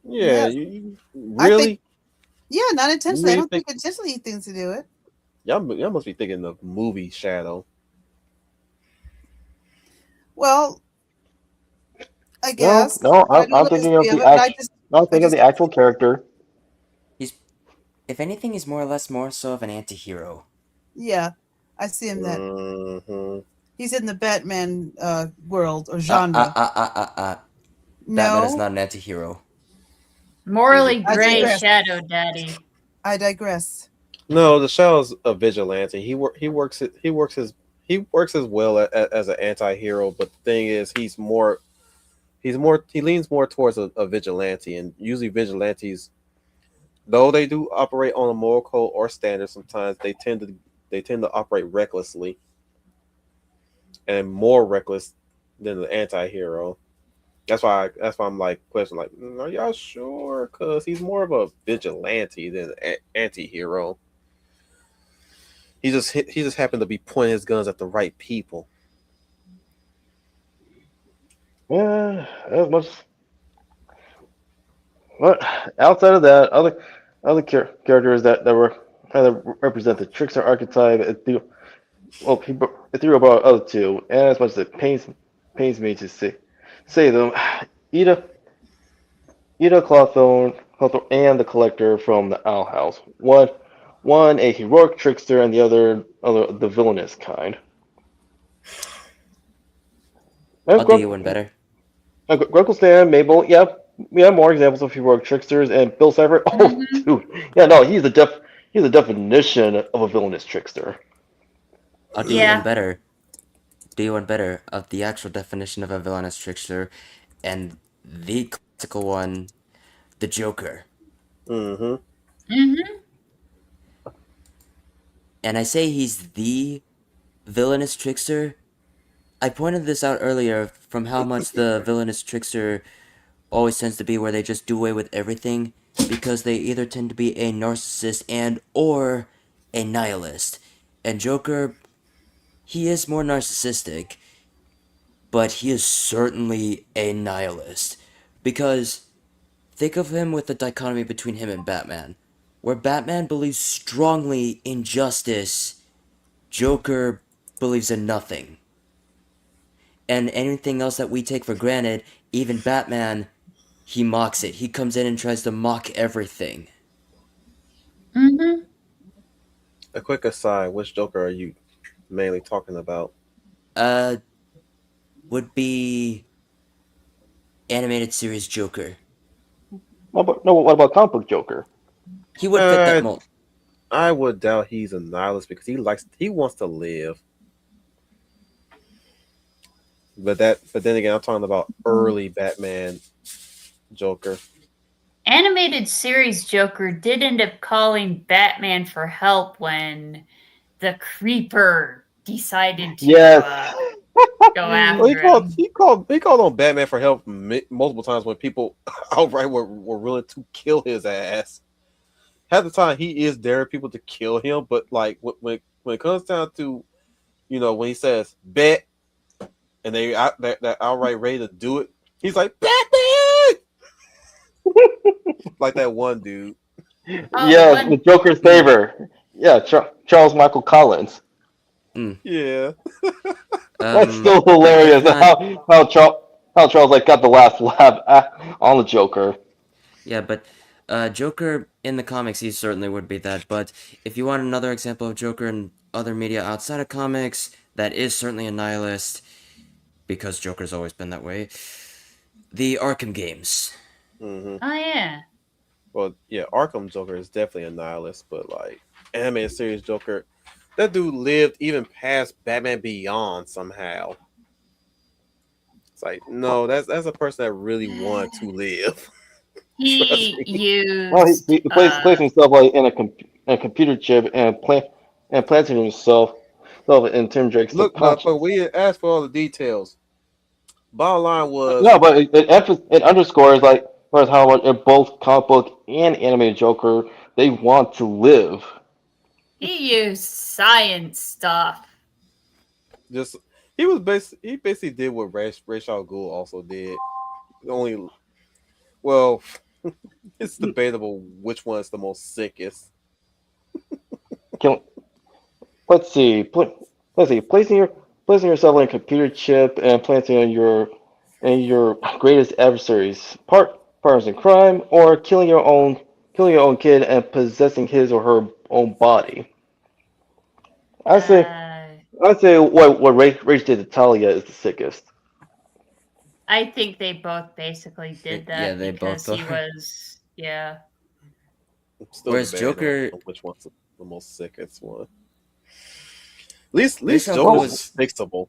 B: yeah,
F: Yes.
B: you
F: I
B: really
F: think, yeah, not intentionally. I
B: really
F: don't think intentionally he thinks to do it.
B: y'all must be thinking of movie Shadow.
F: Well, I
E: No,
F: guess.
E: no,
F: But I know
E: I'm
F: the
E: thinking of
F: history of
E: the
F: it, but
E: act. I'm thinking of the actual character.
G: He's, if anything, he's more or less more so of an anti-hero.
F: yeah, I see him that.
B: Mm-hmm.
F: He's in the Batman world or
G: Uh,
F: genre.
G: Batman is
F: No,
G: not an anti-hero.
D: Morally
F: I
D: gray
F: digress.
D: Shadow Daddy.
F: I digress.
B: No, the Shadow's a vigilante. He works as well as an anti-hero, but the thing is he leans more towards a vigilante, and usually vigilantes, though they do operate on a moral code or standard, sometimes they tend to operate recklessly and more reckless than the anti-hero. That's why I'm like questioning, like, are y'all sure? Because he's more of a vigilante than an anti-hero. He just happened to be pointing his guns at the right people.
E: Yeah, as much. But outside of that, other characters that were kind of represent the trickster archetype. Ethereal brought other two, and as much as it pains me to say them, Ida Ida Cawthorn, and the Collector from the Owl House. One a heroic trickster, and the other the villainous kind.
G: I'll do you one better.
E: Grunkle Stan, Mabel, yeah, we have more examples of heroic tricksters, and Bill Cipher. Oh,
D: Mm-hmm.
E: dude, yeah, no, he's the definition of a villainous trickster.
G: I'll do you one
D: Yeah.
G: better. Do you one better of the actual definition of a villainous trickster, and the classical one, the Joker.
B: Mm-hmm.
D: Mm-hmm.
G: And I say he's the villainous trickster. I pointed this out earlier from how much the villainous trickster always tends to be where they just do away with everything because they either tend to be a narcissist and or a nihilist. And Joker, he is more narcissistic, but he is certainly a nihilist. Because think of him with the dichotomy between him and Batman, where Batman believes strongly in justice, Joker believes in nothing. And anything else that we take for granted, even Batman, he mocks it. He comes in and tries to mock everything.
D: Mm-hmm.
B: A quick aside: which Joker are you mainly talking about?
G: Uh, would be animated series Joker.
E: What about comic book Joker?
G: He would fit that
B: Uh,
G: mold.
B: I would doubt he's a nihilist because he wants to live. But then again, I'm talking about early Batman Joker.
D: animated series Joker did end up calling Batman for help when the Creeper decided to
E: Yes.
D: go
B: Well,
D: after him.
B: he called on Batman for help multiple times when people outright were willing to kill his ass. Half the time he is daring people to kill him, but like when it comes down to, you know, when he says bet and they're outright ready to do it, he's like Batman, like that one dude.
D: Oh,
E: Yes, the Joker's favor. Yeah, Charles Michael Collins.
B: Yeah.
E: That's
G: Um,
E: still
G: but
E: hilarious.
G: if not,
E: How Charles like got the last laugh on the Joker.
G: yeah, but Joker in the comics, he certainly would be that. But if you want another example of Joker in other media outside of comics, that is certainly a nihilist, because Joker's always been that way. The Arkham games.
B: Mm-hmm.
D: Oh yeah.
B: Well, yeah, Arkham Joker is definitely a nihilist, but like animated series Joker, that dude lived even past Batman Beyond somehow. It's like, no, that's a person that really wanted to live.
D: He
E: Well,
D: used
E: he placed himself like in a computer chip and planted himself in Tim Drake's
B: Look,
E: subconscious.
B: motherfucker, we didn't ask for all the details. Bottom line was,
E: No, but it underscores like whereas how like, in both comic book and animated Joker they want to live.
D: he used science stuff.
B: just he basically did what Ra's al Ghul also did. Only, well, it's debatable which one is the most sickest.
E: Can, let's see, placing yourself in a computer chip and planting on your greatest adversaries, partners in crime, or killing your own kid and possessing his or her own body. I say I say what Rage did to Talia is the sickest.
D: I think they both basically did that
G: Yeah, they both
D: because he
G: are.
D: was yeah.
B: I'm still
G: Whereas
B: debating
G: Joker,
B: on which one's the most sickest one. At least
G: Ra's al
B: Joker
G: Ghul
B: was
G: was-
B: fixable.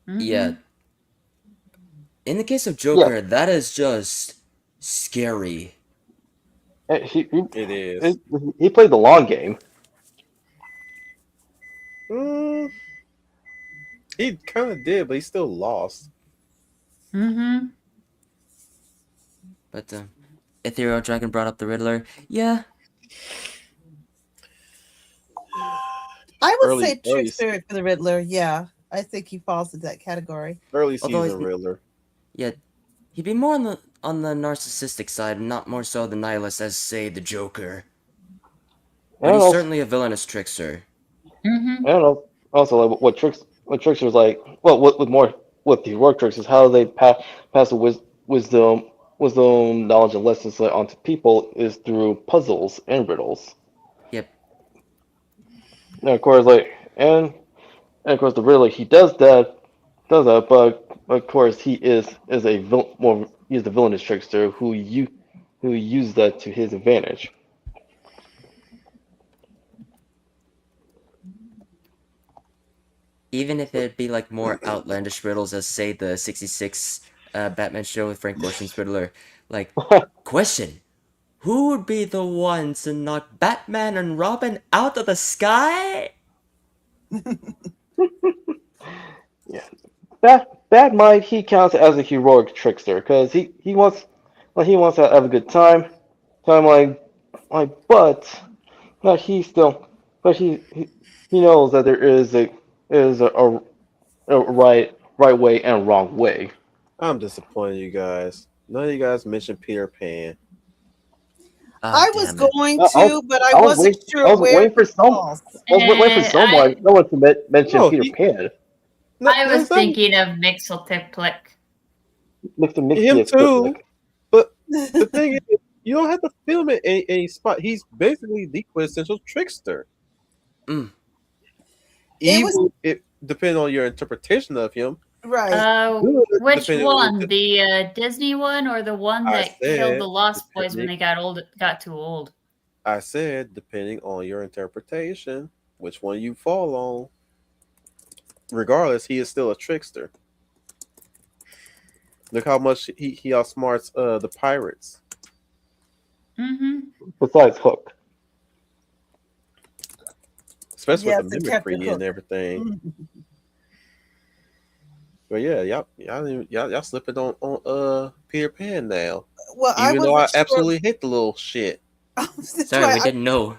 D: Mhm.
G: yeah. In the case of
E: Yeah,
G: Joker, that is just scary.
B: It is.
E: he played the long game.
B: Mm, he kind of did, but he still lost.
D: Mhm.
G: But Ethereal Dragon brought up the Riddler. Yeah,
F: I would
B: Early,
F: say Trickster for the Riddler. Yeah, I think he falls into that category.
B: early
G: Although
B: season Riddler.
G: yeah, he'd be more on the narcissistic side, not more so the nihilist as say the Joker. But
E: And
G: he's
E: also,
G: certainly a villainous trickster.
D: Mhm.
E: and also like what Trickster's like. Well, with the work tricks is how they pass the wisdom, knowledge, and lessons onto people is through puzzles and riddles.
G: Yep.
E: And of course, and of course the Riddler he does that, but of course he is a he's the villainous trickster who uses that to his advantage.
G: Even if it'd be like more outlandish riddles as say the 66 Batman show with Frank Gorshin's Riddler. Like, question. Who would be the ones to knock Batman and Robin out of the sky?
E: Yeah, Bat Mike he counts as a heroic trickster because he wants to have a good time. Time but he still but he knows that there is a right way and wrong way.
B: I'm disappointed, you guys. None of you guys mentioned Peter Pan.
G: Ah,
F: I was
G: damn it.
F: going
E: I
F: to, but I
E: I was
F: wasn't
E: waiting I
F: sure
E: was
F: where
E: waiting for
F: it
E: some
F: falls.
E: I was waiting for someone no one to mention
B: No,
E: Peter Pan.
B: No,
D: I was
B: there's not
D: thinking of Mixeltiplic.
E: Mr.
B: him
E: Mixie
B: too. But the thing is, you don't have to film it in a spot. He's basically the quintessential trickster.
G: Mm.
F: It was
B: Evil, it depending on your interpretation of him.
F: right.
B: Good,
D: Which
B: depending on
D: one? The Disney one or the one
B: I
D: that killed the
B: said,
D: Lost Boys when
B: depending-
D: they got too old?
B: I said, depending on your interpretation, which one you fall on. Regardless, he is still a trickster. Look how much he outsmarts the pirates.
D: Mm-hmm.
E: Besides Hook.
B: especially
F: Yes,
B: with
F: and
B: the
F: Captain
B: mimicry and
F: Hook.
B: everything.
F: Mhm.
B: But yeah, y'all slipping on Peter Pan now.
F: Well, I
B: Even though
F: wasn't
B: I
F: sure.
B: absolutely hate the little shit.
F: That's
G: Sorry,
F: why
G: we didn't know.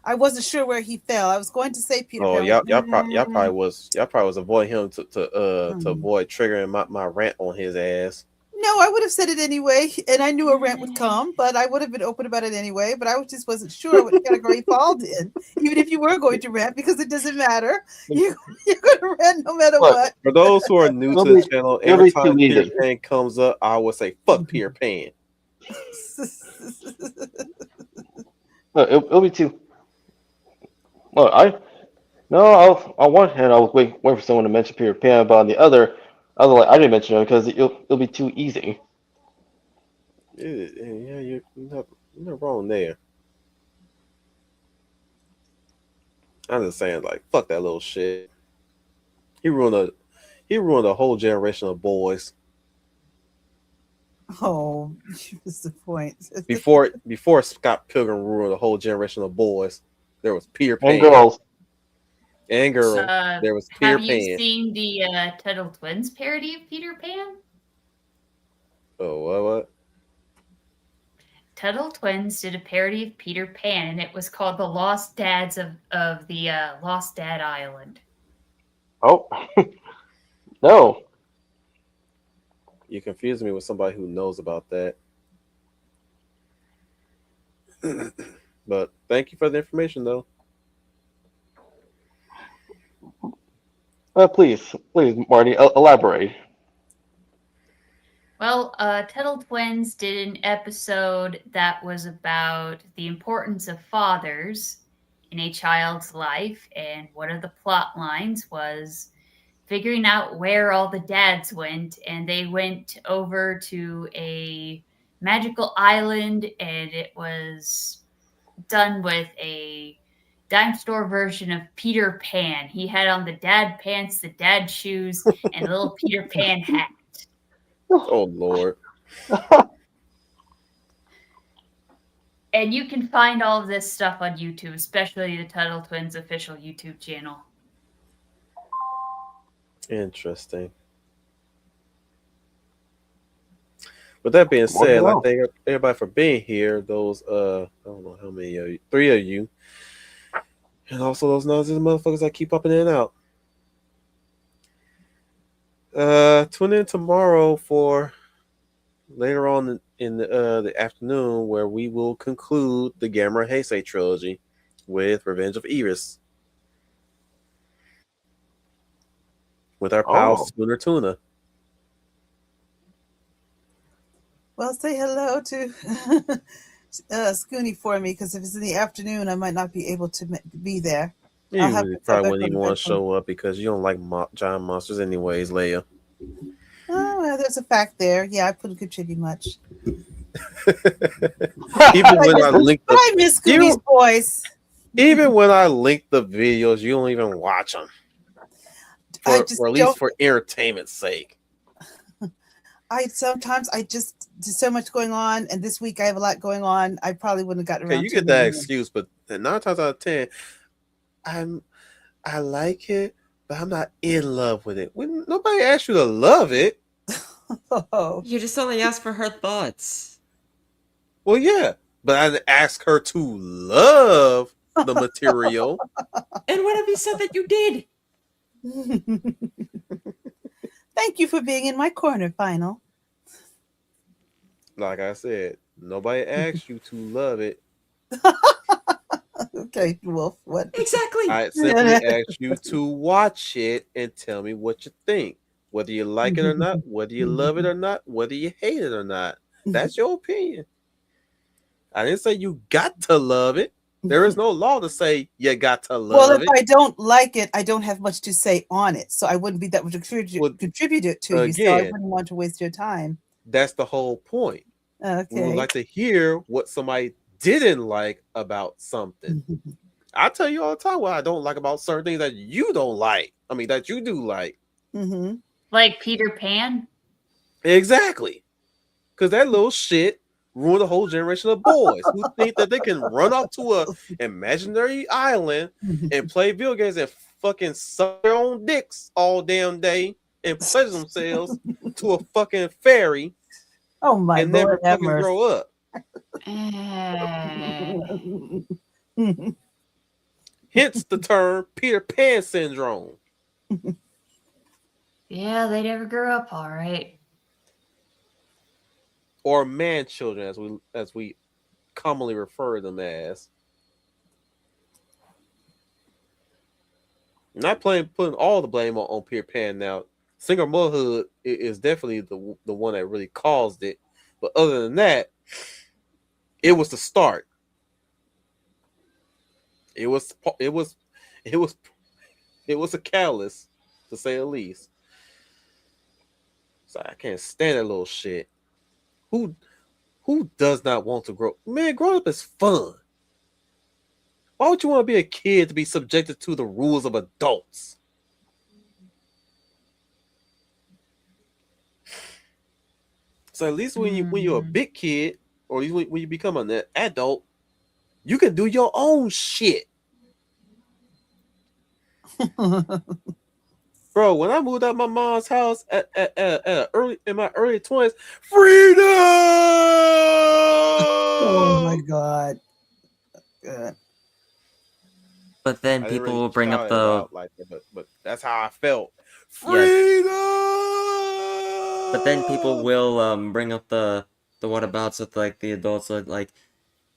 F: I wasn't sure where he fell. I was going to say Peter
B: Oh,
F: Pan.
B: y'all probably was avoiding him to
F: Mm.
B: avoid triggering my rant on his ass.
F: No, I would have said it anyway, and I knew a rant would come, but I would have been open about it anyway. But I just wasn't sure what category he falls in, even if you were going to rant, because it doesn't matter. You're going to rant no matter
E: Look,
F: what.
B: For those who are new
E: It'll
B: to the
E: be-
B: channel,
E: it'll
B: every
E: be too
B: time Peter
E: easy.
B: Pan comes up, I would say fuck Peter Pan.
E: Look, it'll be too. Look, on one hand, I was waiting for someone to mention Peter Pan, but on the other, I was like, I didn't mention it because it'll be too easy.
B: Yeah, you're not wrong there. I'm just saying, like, fuck that little shit. He ruined a whole generation of boys.
F: Oh, what's the point?
B: Before Scott Pilgrim ruined a whole generation of boys, there was Peter Pan
E: And girls.
B: and girls. There was Peter
D: Have you
B: Pan.
D: seen the Tuttle Twins parody of Peter Pan?
B: Oh, what?
D: Tuttle Twins did a parody of Peter Pan, and it was called The Lost Dads of the Lost Dad Island.
E: Oh, no.
B: You confuse me with somebody who knows about that. But thank you for the information, though.
E: Please, Marty, elaborate.
D: Well, Tuttle Twins did an episode that was about the importance of fathers in a child's life, and one of the plot lines was figuring out where all the dads went, and they went over to a magical island, and it was done with a dime store version of Peter Pan. He had on the dad pants, the dad shoes, and a little Peter Pan hat.
B: Oh Lord.
D: And you can find all of this stuff on YouTube, especially the Tuttle Twins official YouTube channel.
B: Interesting. With that being said, I thank everybody for being here. Those I don't know how many of you, 3 of you, and also those nosy motherfuckers that keep popping in and out. Tune in tomorrow for later on in the afternoon, where we will conclude the Gamera Heisei trilogy with Revenge of Iris with our pal Spooner Tuna.
F: Well, say hello to Scooney for me, because if it's in the afternoon, I might not be able to be there.
B: You probably wouldn't even want to show up because you don't like giant monsters anyways, Leia.
F: Oh, well, there's a fact there. Yeah, I couldn't contribute much.
B: Even when I linked
F: I miss Scooney's voice.
B: Even when I link the videos, you don't even watch them. Or at least for entertainment's sake.
F: Sometimes just there's so much going on, and this week I have a lot going on. I probably wouldn't have gotten around.
B: You get that excuse, but 9 times out of 10, I like it, but I'm not in love with it. When nobody asked you to love it.
G: You just only asked for her thoughts.
B: Well, yeah, but I didn't ask her to love the material.
G: And what have you said that you did?
F: Thank you for being in my corner, Final.
B: Like I said, nobody asked you to love it.
F: Okay, Wolf, what?
G: Exactly.
B: I simply asked you to watch it and tell me what you think. Whether you like it or not, whether you love it or not, whether you hate it or not. That's your opinion. I didn't say you got to love it. There is no law to say you got to love it.
F: Well, if I don't like it, I don't have much to say on it. So I wouldn't be that much contribute to you. So I wouldn't want to waste your time.
B: That's the whole point.
F: Okay.
B: We would like to hear what somebody didn't like about something. I tell you all the time what I don't like about certain things that you don't like. I mean, that you do like.
D: Like Peter Pan?
B: Exactly. Because that little shit ruin the whole generation of boys who think that they can run off to a imaginary island and play video games and fucking suck their own dicks all damn day and pleasure themselves to a fucking fairy
F: Oh my
B: and never
F: Lord, have
B: fucking
F: mercy.
B: grow up. Hence the term Peter Pan syndrome.
D: Yeah, they never grew up all right.
B: Or man children, as we commonly refer to them as. Not putting all the blame on Peter Pan now. Single motherhood is definitely the one that really caused it. But other than that, it was the start. It was a catalyst, to say the least. So I can't stand that little shit. Who does not want to grow? Man, growing up is fun. Why would you want to be a kid to be subjected to the rules of adults? So at least when you're a big kid, or at least when you become an adult, you can do your own shit. Bro, when I moved out of my mom's house in my early 20s, freedom!
F: Oh my God. Good.
G: But then
B: I didn't
G: people
B: really
G: will bring
B: shout
G: up
B: it
G: the
B: out like that, but that's how I felt. Freedom!
G: but then people will bring up the whatabouts with like the adults like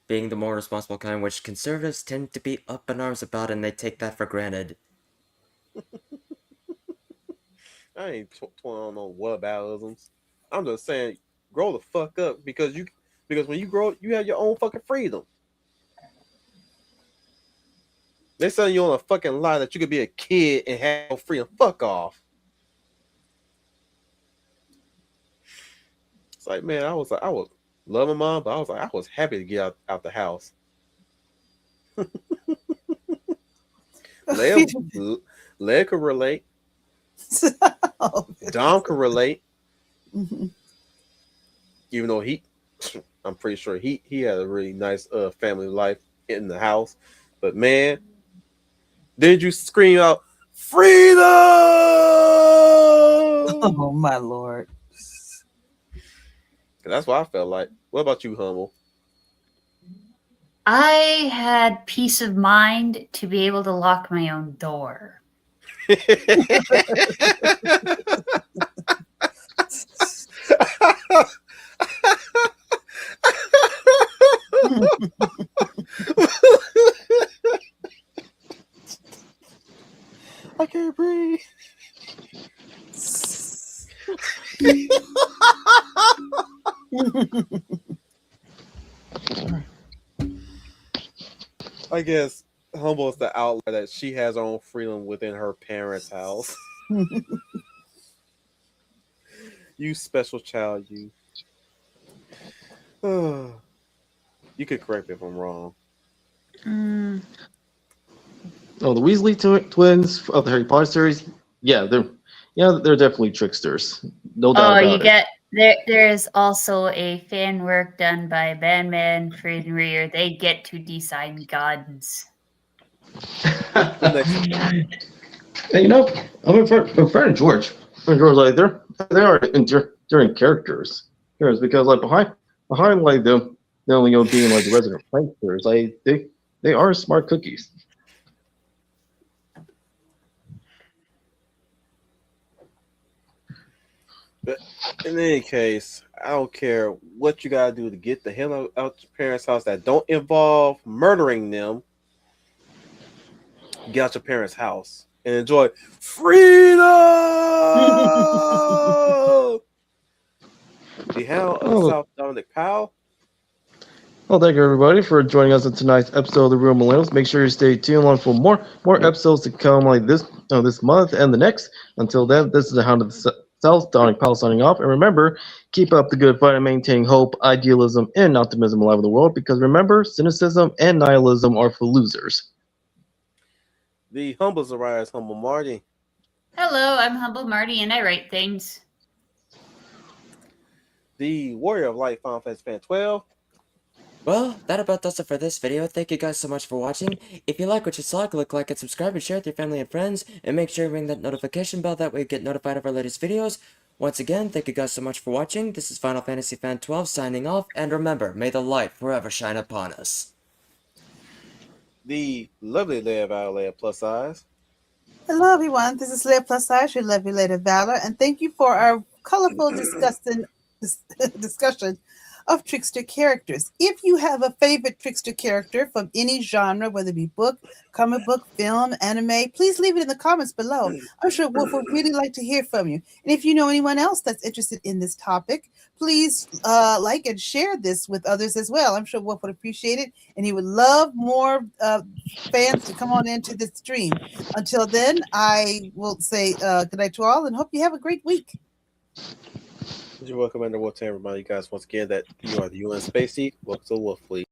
G: being the more responsible kind, which conservatives tend to be up in arms about, and they take that for granted.
B: I ain't on no whataboutisms. I'm just saying, grow the fuck up because when you grow up, you have your own fucking freedom. They're selling you on a fucking lie that you could be a kid and have no freedom. Fuck off. It's like, man, I was loving mom, but I was happy to get out the house. Leia could relate.
F: Oh,
B: Dom could relate.
F: Mhm.
B: Even though I'm pretty sure he had a really nice family life in the house. But man, did you scream out freedom?
F: Oh my Lord.
B: That's what I felt like. What about you, Humble?
D: I had peace of mind to be able to lock my own door.
B: I can't breathe. I guess Humble is the outlet that she has her own freedom within her parents' house. You special child, you. You could correct me if I'm wrong.
E: Oh, the Weasley twins of the Harry Potter series, they're definitely tricksters, no doubt about it.
D: There is also a fan work done by Bandman Freedom Reader. They get to design guns.
E: And I'm a friend of George. Like they are enduring characters. Because like behind like them being like the resident pranksters, like they are smart cookies.
B: But in any case, I don't care what you gotta do to get the hell out your parents' house that don't involve murdering them. Get out your parents' house and enjoy freedom. The hell of South Dominic Powell.
E: Well, thank you everybody for joining us in tonight's episode of the Real Millennials. Make sure you stay tuned on for more episodes to come like this month and the next. Until then, this is the Hound of the South, Dominic Powell signing off. And remember, keep up the good fight and maintain hope, idealism, and optimism alive in the world. Because remember, cynicism and nihilism are for losers.
B: The Humbles Arise, Humble The Warrior of Light Final Fantasy Fan 12.
G: Well, that about does it for this video. Thank you guys so much for watching. If you like what you saw, click like and subscribe and share with your family and friends. And make sure you ring that notification bell, that way you get notified of our latest videos. Once again, thank you guys so much for watching. This is Final Fantasy Fan 12 signing off. And remember, may the light forever shine upon us.
B: The lovely Leia Violet plus size.
F: Hello, everyone. This is Leah Plus Size, your lovely Lady of Valor, and thank you for our colorful discussion of trickster characters. If you have a favorite trickster character from any genre, whether it be book, comic book, film, anime, please leave it in the comments below. I'm sure Wolf would really like to hear from you. And if you know anyone else that's interested in this topic, please like and share this with others as well. I'm sure Wolf would appreciate it, and he would love more fans to come on into this stream. Until then, I will say good night to all and hope you have a great week.
B: You're welcome, Commander Wolf, to remind you guys once again that you are the UN Spacey. Welcome to Wolf Fleet.